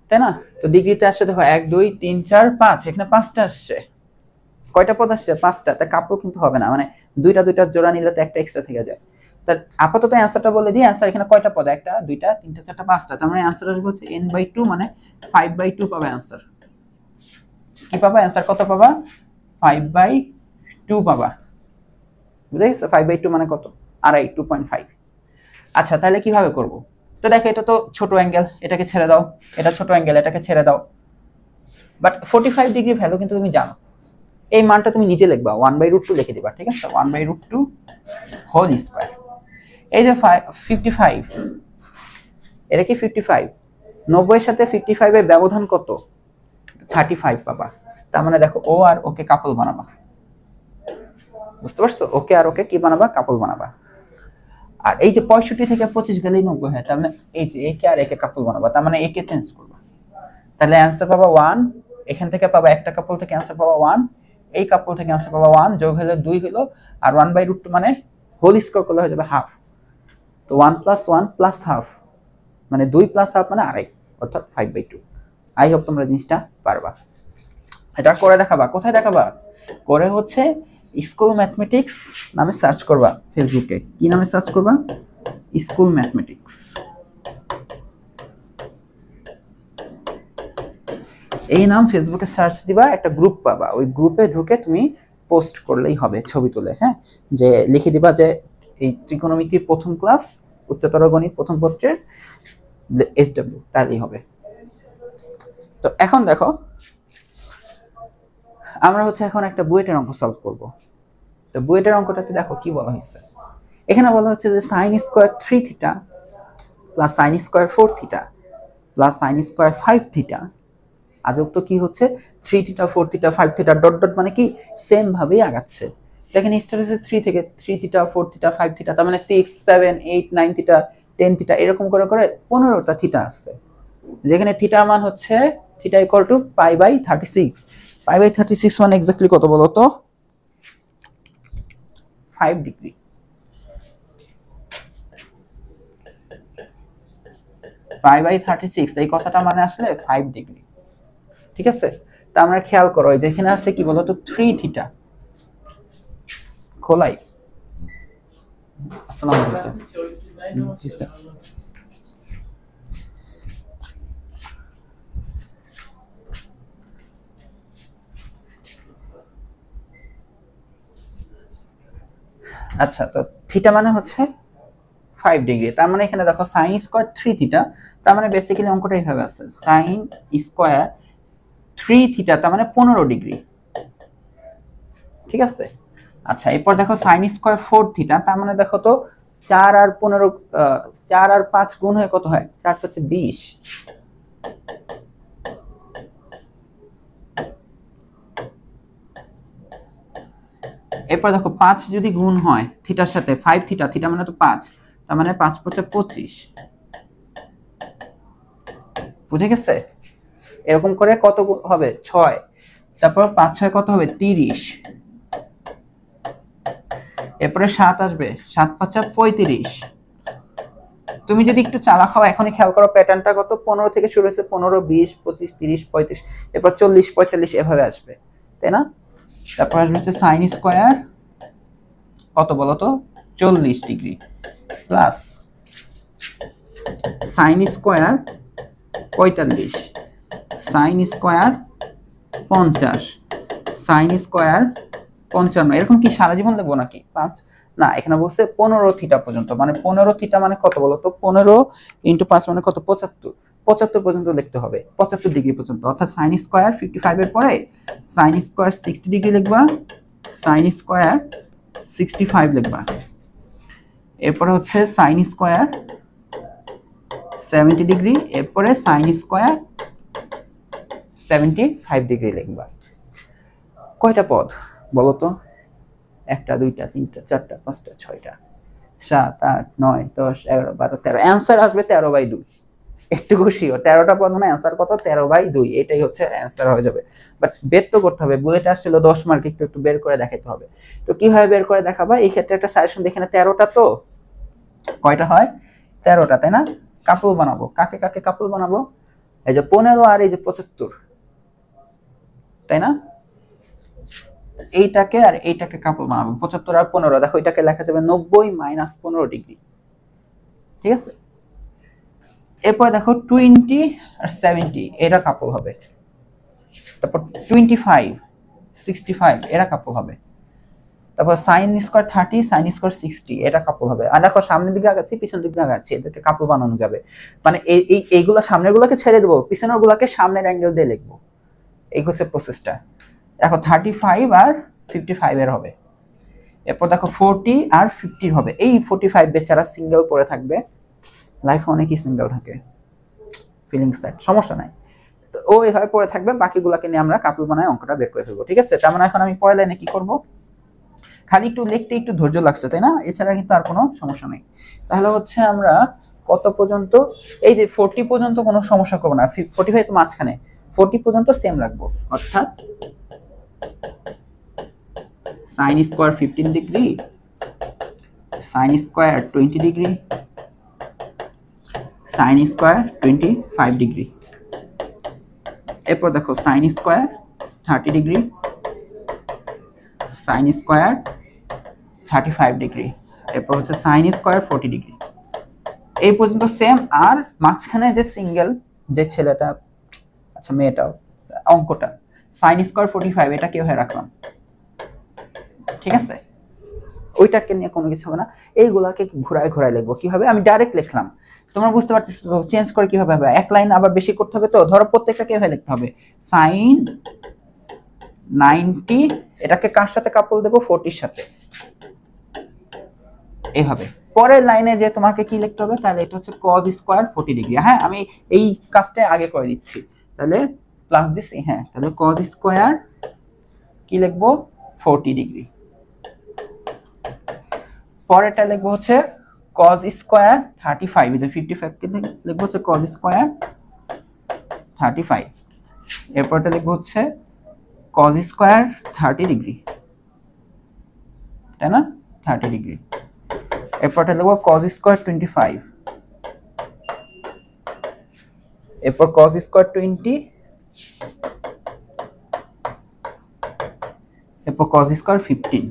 A: তাই না? তো ডিগ্রিতে আসলে দেখো 1 2 3 4 5, এখানে 5টা আসছে, কয়টা পদ আসছে? 5টা। তা কাপল কিন্তু হবে না, মানে দুইটা দুইটা জোড়া নিলে তো একটা এক্সট্রা থেকে যায়। তা আপাতত অ্যান্সারটা বলে দিই, অ্যান্সার এখানে কয়টা পদ, 1 2 3 4 5টা, তার মানে অ্যান্সার আসবে হচ্ছে n/2, মানে 5/2 পাবে অ্যান্সার। কি পাবা অ্যান্সার, কত পাবা? 5/2 পাবা, বুঝে গেছো? 5/2 মানে কত? আড়াই, 2.5। আচ্ছা তাহলে কিভাবে করব? তো দেখো এটা তো ছোট অ্যাঙ্গেল, এটাকে ছেড়ে দাও, এটা ছোট অ্যাঙ্গেল, এটাকে ছেড়ে দাও। বাট 45 ডিগ্রি ভ্যালু কিন্তু তুমি জানো, এই মানটা তুমি নিজে লিখবা, 1/√2 লিখে দিবা, ঠিক আছে? 1/√2 হোল স্কয়ার। এই যে 55, এটা কি 55, 90 এর সাথে 55 এর ব্যবধান কত? 35 পাবা। তার মানে দেখো ও আর ওকে কাপল বানাবা, বুঝতে পারছো? ওকে আর ওকে কি বানাবা? কাপল বানাবা। আর এই যে 65 থেকে 25 গেলেই 90 হয়, তার মানে এই যে একে আর একে কাপল বানাবা, তার মানে একে চেঞ্জ করবা, তাহলে অ্যান্সার পাবা 1, এখান থেকে পাবা একটা কাপল থেকে অ্যান্সার পাবা 1, এই কাপল থেকে অ্যান্সার পাবা 1, যোগ হলে 2 হলো, আর 1/√2 মানে হোল স্কয়ার করলে হয়ে যাবে হাফ। তো 1 + 1 + হাফ মানে 2 + হাফ মানে আড়াই, অর্থাৎ 5/2। আই হোপ তোমরা জিনিসটা পারবা। এটা করে দেখাবা, কোথায় দেখাবা? করে হচ্ছে স্কুল ম্যাথমেটিক্স নামে সার্চ করবা ফেসবুকে। কি নামে সার্চ করবা? School mathematics. এই নাম ফেসবুকে সার্চ দিবা, একটা গ্রুপ পাবা, ওই গ্রুপে ঢুকে তুমি পোস্ট করলেই হবে, ছবি তুলে, হ্যাঁ, যে লিখে দিবা যে এই ত্রিকোণমিতির প্রথম ক্লাস, উচ্চতর গণিত প্রথম পত্রের SW, তাহলেই হবে। তো এখন দেখো আমরা হচ্ছে এখন একটা বুয়েটের অঙ্ক সলভ করব। তো বুয়েটের অঙ্কটাতে দেখো কি বলা হয়েছে, এখানে বলা হচ্ছে যে sine square 3 theta plus sine square 4 theta plus sign square 5 theta, আজব তো কি হচ্ছে 3 theta 4 theta 5 theta dot dot মানে কি সেম ভাবেই আগাচ্ছে। দেখেন স্টার্ট হচ্ছে 3 থেকে 3 থিটা 4 থিটা 5 থিটা, তার মানে 6 7 8 9 থিটা 10 থিটা এরকম করে করে 15টা থিটা আছে, যেখানে থিটার মান হচ্ছে theta equal to pi by 36। Pi by 36 মানে এক্স্যাক্টলি কত বলো তো? 5 ডিগ্রি। পাই বাই 36 এই কথাটা মানে আসলে 5 ডিগ্রি। ঠিক আছে, তা আমরা খেয়াল করো যেখানে আছে কি বলতো 3 থিটা খোলাই। আসসালামু আলাইকুম। জি স্যার। আচ্ছা, তো থিটা মানে হচ্ছে 5 ডিগ্রি, তার মানে এখানে দেখো সাইন স্কয়ার 3 থিটা, তার মানে বেসিক্যালি অঙ্কটা এইভাবে আছে সাইন স্কয়ার 3 থিটা তার মানে 15 ডিগ্রি। ঠিক আছে, আচ্ছা এরপর দেখো সাইন স্কয়ার 4 থিটা, তার মানে দেখো তো 4 আর 15 4 আর 5 গুণ হয়ে কত হয়? 4 হচ্ছে 20। এরপর দেখো 5 যদি গুণ হয় থিটার সাথে 5 থিটা, থিটা মানে তো 5, তার মানে 5 5 25। বুঝে গেছে? এরকম করে কত হবে 6, তারপর 5 6 কত হবে 30, এরপরে 7 আসবে 7 5 35। তুমি যদি একটু চালাক হও এখনই খেয়াল করো প্যাটার্নটা কত 15 থেকে শুরু হয়েছে 15 20 25 30 35, এরপর 40 45 এভাবে আসবে, তাই না? তারপর আসবে হচ্ছে সাইন স্কয়ার কত বলো তো 40 degree plus sine square 45, sine square 50, sine square 55। এরকম কি সারা জীবন লিখবো নাকি 5? না, এখানে বলছে 15 থিটা পর্যন্ত, মানে 15 থিটা মানে কত বলো তো 15 ইনটু 5 মানে কত 75, 75 পর্যন্ত লিখতে হবে, 75 ডিগ্রি পর্যন্ত। অর্থাৎ সাইন স্কয়ার 55 এর পরে সাইন স্কয়ার 60 ডিগ্রি লিখবা, সাইন স্কয়ার 65 লিখবা, এরপরে হচ্ছে সাইন স্কয়ার 70 ডিগ্রি, এরপরে সাইন স্কয়ার 75 ডিগ্রি লিখবা। কয়টা পদ বলো তো? 1টা 2টা 3টা 4টা 5টা 6টা 7 8 9 10 11 12 13, অ্যান্সার আসবে 13/2। একটু শিওর 13টা পদ মানে অ্যান্সার কত 13/2, এটাই হচ্ছে অ্যান্সার হয়ে যাবে। বাট বের তো করতে হবে, বুয়েটে আসছিল 10 মার্ক, একটু একটু বের করে দেখাতে হবে। তো কিভাবে বের করে দেখাবা? এই ক্ষেত্রে একটা সাজেশন, এখানে 13টা তো কয়টা হয় 13টা, তাই না? কাপল বানাবো, কাকে কাকে কাপল বানাবো? এই যে 15 আর এই যে 75, তাই না? এইটাকে আর এইটাকে কাপল বানাবো, 75 আর 15, দেখো এটাকে লেখা যাবে 90 মাইনাস 15 ডিগ্রি। ঠিক আছে, এরপর দেখো 20 আর 70 এরা কাপল হবে, তারপর 25 65 এরা কাপল হবে, তারপর সাইন স্কয়ার 30 সাইন স্কয়ার 60 এটা কাপল হবে। আর দেখো সামনের দিকে আগাচ্ছি পিছনের দিকে আগাচ্ছি, এদেরকে কাপল বানানো যাবে। মানে এইগুলা সামনের গুলাকে ছেড়ে দেবো, পিছনের গুলাকে সামনের অ্যাঙ্গেল দিয়ে লিখবো, এই হচ্ছে প্রসেসটা। দেখো 35 আর 55 এর হবে, এরপর দেখো 40 আর 50 হবে। এই 45 বেচারা সিঙ্গেল পড়ে থাকবে, লাইফে অনেকই সিঙ্গেল থাকে, ফিলিং সাইড, সমস্যা নাই। তো ও এভাবে পড়ে থাকবে, বাকিগুলোকে নিয়ে আমরা কাপল বানায় অঙ্কটা বের করে ফেলবো। ঠিক আছে, তার মানে এখন আমি পরের লাইনে কি করব? খালি একটু লিখতে একটু ধৈর্য লাগছে, তাই না? এছাড়া কিন্তু আর কোনো সমস্যা নেই। তাহলে হচ্ছে আমরা কত পর্যন্ত, এই যে 40 পর্যন্ত কোনো সমস্যা করবো না, 45 তো মাঝখানে, 40 পর্যন্ত সেম রাখবো। অর্থাৎ sine square 15 degree, sine square 20 degree, sine square 25 degree, এরপর দেখো sine square 30 degree, sine square 35 degree, এরপর হচ্ছে সাইন স্কয়ার 40 ডিগ্রি। এই পর্যন্ত সেম। আর মাঝখানে যে সিঙ্গেল যে ছেলেটা, আচ্ছা মেয়েটা, অঙ্কটা সাইন স্কয়ার 45 এটা কিভাবে রাখলাম? ঠিক আছে, ওইটাকে নিয়ে কোনো কিছু হবে না, এইগুলাকে ঘোরায় ঘোরায় লিখবো। কিভাবে? আমি ডাইরেক্ট লিখলাম, তোমরা বুঝতে পারতেছো তো চেঞ্জ করে কিভাবে হবে? এক লাইন আবার বেশি করতে হবে, তো ধরো প্রত্যেকটা কিভাবে লিখতে হবে, sin 90, এটাকে কার সাথে কাপল দেবো, 40 এর সাথে, এইভাবে। পরের লাইনে যে তোমাকে কি লিখতে হবে, তাহলে এটা হচ্ছে cos স্কয়ার 40 ডিগ্রি। হ্যাঁ, আমি এই কাজটা আগে করে দিচ্ছি, তাহলে প্লাস দিছি, হ্যাঁ, তাহলে cos স্কয়ার কি লিখবো, 40 ডিগ্রি। পরেরটা লিখবো হচ্ছে cos স্কয়ার 35, এই যে 55 কে লিখবো হচ্ছে cos স্কয়ার 35। এরপরটা লিখবো হচ্ছে cos স্কয়ার 30 ডিগ্রি, তাই না, 30 ডিগ্রি। এরপরটা লিখবো cos স্কয়ার 25, এরপর cos স্কয়ার 20, এরপর cos স্কয়ার 15।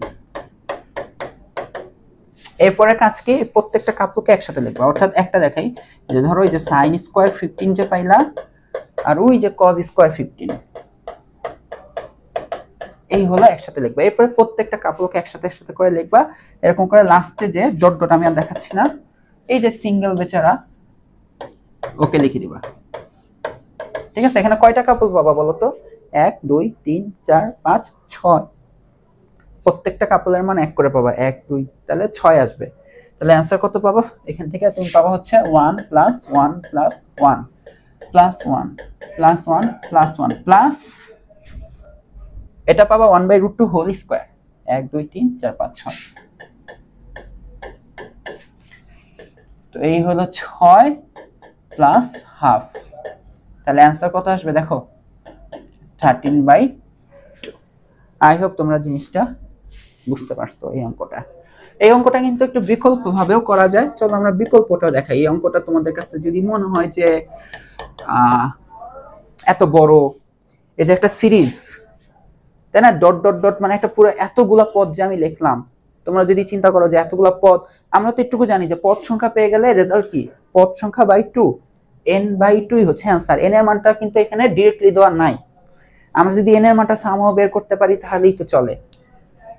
A: এরপরে কাজ কি, প্রত্যেকটা কাপলকে একসাথে লিখবা, অর্থাৎ একটা দেখাই, যে ধরো এই যে sin স্কয়ার 15 যে পাইলা, আর ওই যে cos স্কয়ার 15, এই হলো একসাথে লিখবা। এরপরে প্রত্যেকটা কাপলকে একসাথে একসাথে করে লিখবা, এরকম করে লাস্টে যে ডট ডট আমি আর দেখাচ্ছি না, এই যে সিঙ্গেল বেচারা, ওকে লিখে দিবা। ঠিক আছে, এখানে কয়টা কাপল পাবা বলো তো, 1 2 3 4 5 6, প্রত্যেকটা কাপলের মান 1 করে পাবা, 1 2, তাহলে 6 আসবে। তাহলে অ্যান্সার কত পাবা, এখান থেকে তুমি পাবা হচ্ছে 1 plus 1 plus 1 plus 1 plus 1 plus 1 plus, এটা পাবা 1/√2 হোল স্কয়ার, 1 2 3 4 5 6। তো এই হলো 6 প্লাস হাফ, তাহলে অ্যান্সার কত আসবে দেখো, 13/2। আই হোপ তোমরা জিনিসটা বুঝতে পারছো। এই অঙ্কটা কিন্তু একটু বিকল্প ভাবেও করা যায়, চলো আমরা বিকল্পটা দেখাই। এই অঙ্কটা তোমাদের কাছে যদি মনে হয় যে এত বড়, এই যে একটা সিরিজ, তাই না, ডট ডট ডট মানে একটা পুরো এতগুলা পদ যে আমি লিখলাম, তোমরা যদি চিন্তা করো যে এতগুলা পদ, আমরা তো একটুকু জানি যে পদ সংখ্যা পেয়ে গেলে রেজাল্ট কি, পদ সংখ্যা বাই 2, n/2 হচ্ছে অ্যান্সার। n এর মানটা কিন্তু এখানে ডিরেক্টলি দেওয়া নাই, আমরা যদি n এর মানটা সামহাও বের করতে পারি তাহলেই তো চলে।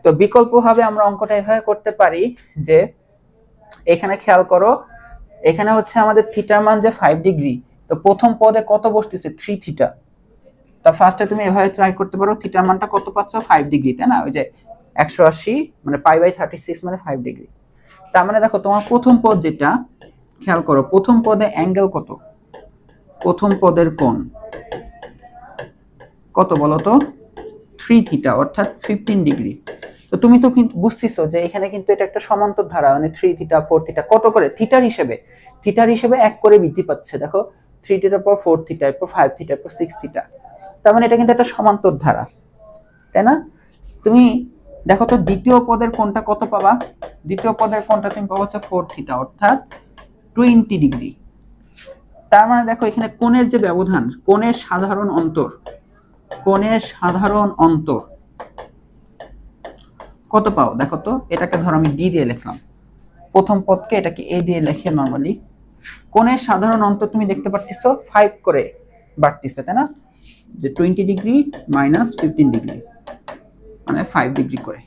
A: তো বিকল্পভাবে আমরা অঙ্কটা এভাবে করতে পারি যে, এখানে খেয়াল করো, এখানে হচ্ছে আমাদের থিটার মান যে 5 ডিগ্রি, তো প্রথম পদে কত বসতেছে, 3 থিটা। তা ফার্স্টে তুমি এভাবে ট্রাই করতে পারো, থিটার মানটা কত পাচ্ছ, 5 ডিগ্রি, তাই না, ওই যে 180 মানে π/36 মানে 5 ডিগ্রি। তার মানে দেখো তোমার প্রথম পদ যেটা, খেয়াল করো প্রথম পদে অ্যাঙ্গেল কত, প্রথম পদের কোণ কত বলো তো, 3 থিটা, অর্থাৎ 15 ডিগ্রি। তো তুমি তো কিন্তু বুঝতেছো যে এখানে কিন্তু এটা একটা সমান্তর ধারা, মানে 3 থিটা 4 থিটা কত করে থিটার হিসেবে 1 করে বৃদ্ধি পাচ্ছে। দেখো 3 থিটার পর 4 থিটা, এরপর 5 থিটা, এরপর 6 থিটা, তার মানে এটা কিন্তু একটা সমান্তর ধারা, তাই না। তুমি দেখো তো দ্বিতীয় পদের কোণটা কত পাবা, দ্বিতীয় পদের কোণটা তুমি পাবা হচ্ছে 4 থিটা, অর্থাৎ 20 ডিগ্রি। তার মানে দেখো এখানে কোণের যে ব্যবধান, কোণের সাধারণ অন্তর কত পাও দেখো তো, এটাকে ধরো আমি ডি দিয়ে লিখলাম, প্রথম পদকে এটাকে এ দিয়ে লিখে নরমালি, কোণের সাধারণ অন্তর তুমি দেখতে পাচ্ছো 5 করে বাড়তিছে, তাই না, যে 20 ডিগ্রি মাইনাস 15 ডিগ্রি মানে 5 ডিগ্রি করে।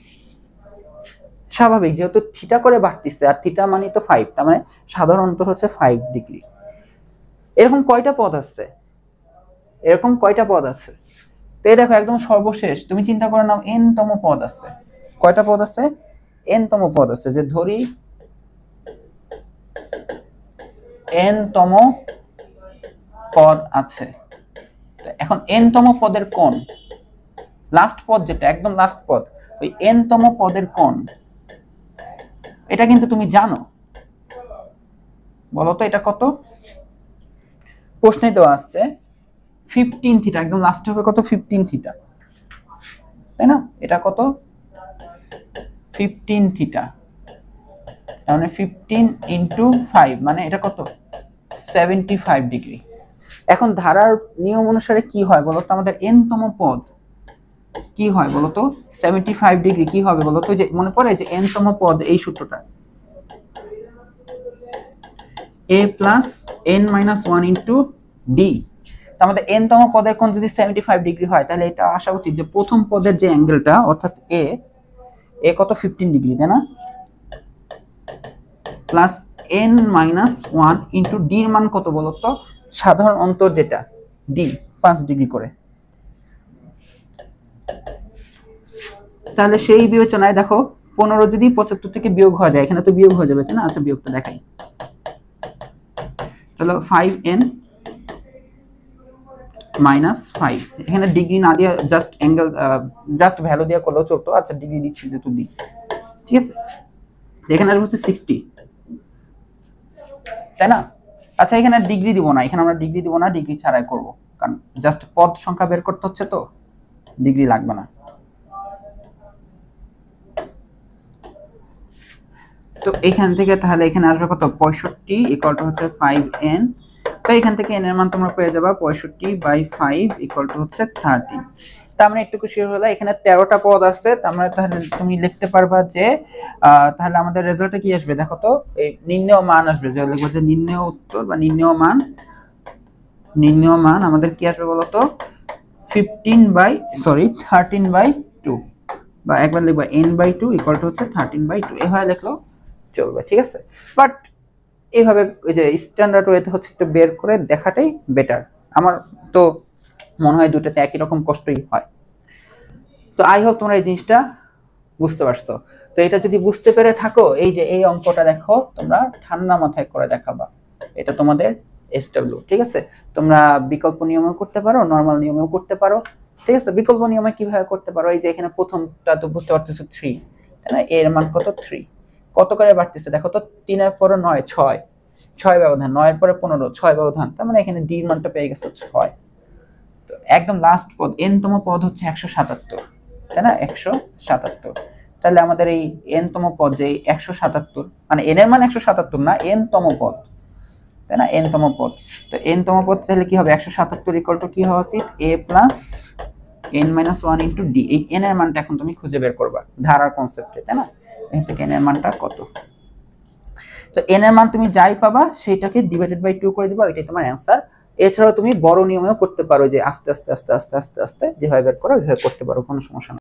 A: স্বাভাবিক, যেহেতু থিটা করে বাড়তিছে আর থিটা মানে তো 5, তার মানে সাধারণ অন্তর হচ্ছে 5 ডিগ্রি। এরকম কয়টা পদ আছে, তো এই দেখো একদম সর্বশেষ তুমি চিন্তা করে নাও, n তম পদ আছে, কয়টা পদ আছে, n তম পদ আছে, যে ধরি n তম পদ আছে। এখন n তম পদের কোণ, লাস্ট পদ যেটা একদম লাস্ট পদ, ওই n তম পদের কোণ, এটা কিন্তু তুমি জানো, বলো তো এটা কত, প্রশ্নে দেওয়া আছে 15 থিটা, একদম লাস্ট হবে কত, 15 থিটা, তাই না, এটা কত 15 থিটা, তার মানে 15 ইন্টু 5 মানে এটা কত 75 ডিগ্রি। এখন ধারার নিয়ম অনুসারে কি হয় বলতো, আমাদের n তম পদ কি হয় বলতো, 75 ডিগ্রি কি হবে বলতো, যে মনে পড়ে যে n তম পদ এই সূত্রটা, a plus n minus 1 into D. তো আমাদের n তম পদের কোণ যদি 75 ডিগ্রি হয়, তাহলে এটা আসা উচিত যে প্রথম পদের যে অ্যাঙ্গেলটা অর্থাৎ a, এ কত 15 ডিগ্রি, তাই না? প্লাস n মাইনাস 1 ইন্টু ডির মান কত বলো তো? সাধারণ অন্তর যেটা ডি 5 ডিগ্রি করে। তাহলে সেই বিবেচনায় দেখো 15 যদি 75 থেকে বিয়োগ হয়ে যায়, এখানে তো বিয়োগ হয়ে যাবে, তাই না? আচ্ছা বিয়োগটা দেখাই। তাহলে 5n মাইনাস 5, এখানে ডিগ্রি না দিয়ে জাস্ট অ্যাঙ্গেল জাস্ট ভ্যালু দিয়ে করলেও চলতো। আচ্ছা ডিগ্রি দিচ্ছি যেহেতু দিই, ঠিক আছে। এখানে আসবে হচ্ছে 60, তাই না? আচ্ছা এখানে ডিগ্রি দিব না, এখানে আমরা ডিগ্রি দিব না, ডিগ্রি ছাড়াই করব, কারণ জাস্ট পদ সংখ্যা বের করতে হচ্ছে, তো ডিগ্রি লাগবে না। তো এখান থেকে তাহলে এখানে আসবে কত? 65 ইকুয়াল টু হচ্ছে 5n। তো এখান থেকে n এর মান তোমরা পেয়ে যাবা 65/5 ইকুয়াল টু হচ্ছে 13। তার মানে একটু শিওর হলো এখানে 13টা পদ আছে। তার মানে তাহলে তুমি লিখতে পারবা যে তাহলে আমাদের রেজাল্টে কি আসবে দেখো তো, এই নির্ণেয় মান আসবে, যে লিখবো যে নির্ণেয় উত্তর বা নির্ণেয় মান আমাদের কি আসবে বলো তো? 13/2, বা একবার লিখবা n/2 ইকুয়াল টু হচ্ছে 13/2, এভাবে লিখলো চলবে, ঠিক আছে। বাট এইভাবে ওই যে স্ট্যান্ডার্ড ওয়েতে হচ্ছে একটু বের করে দেখাটাই বেটার। আমার তো মনে হয় দুটাতে একই রকম কষ্টই হয়। তো আই হোপ তোমরা এই জিনিসটা বুঝতে পারছো। তো এটা যদি বুঝতে পেরে থাকো, এই যে এই অঙ্কটা দেখো তোমরা ঠান্ডা মাথায় করে দেখাবা, এটা তোমাদের SW, ঠিক আছে। তোমরা বিকল্প নিয়মেও করতে পারো, নরমাল নিয়মেও করতে পারো, ঠিক আছে। বিকল্প নিয়মে কিভাবে করতে পারো? এই যে এখানে প্রথমটা তো বুঝতে পারতেছো 3, তাই না? এর মান কত? 3। কত করে বাড়তেছে দেখো তো, 3 এর পরে 9, 6 ব্যবধান, 9 এর পরে 15, 6 ব্যবধান, তার মানে এখানে ডি মানটা পেয়ে গেছে 6। তো একদম লাস্ট পদ n তম পদ হচ্ছে 177, তাই না? 177। তাহলে আমাদের এই n তম পদ যে 177, মানে n এর মান 177 না, n তম পদ, তাই না? n তম পদ। তো n তম পদ তাহলে কি হবে? 177 ইকুয়াল টু কি হওয়া উচিত? a plus n minus 1 into D. এই n এর মানটা এখন তুমি খুঁজে বের করবা ধারার কনসেপ্টে, তাই না? এখান থেকে n এর মানটা কত? তো n এর মান তুমি যাই পাবা সেটাকে ডিভাইডেড বাই 2 করে দিবা, এটাই তোমার অ্যান্সার। এছাড়াও তুমি বড় নিয়মেও করতে পারো, যে আস্তে আস্তে আস্তে আস্তে আস্তে আস্তে যেভাবে বের করো ওইভাবে করতে পারো, কোনো সমস্যা না।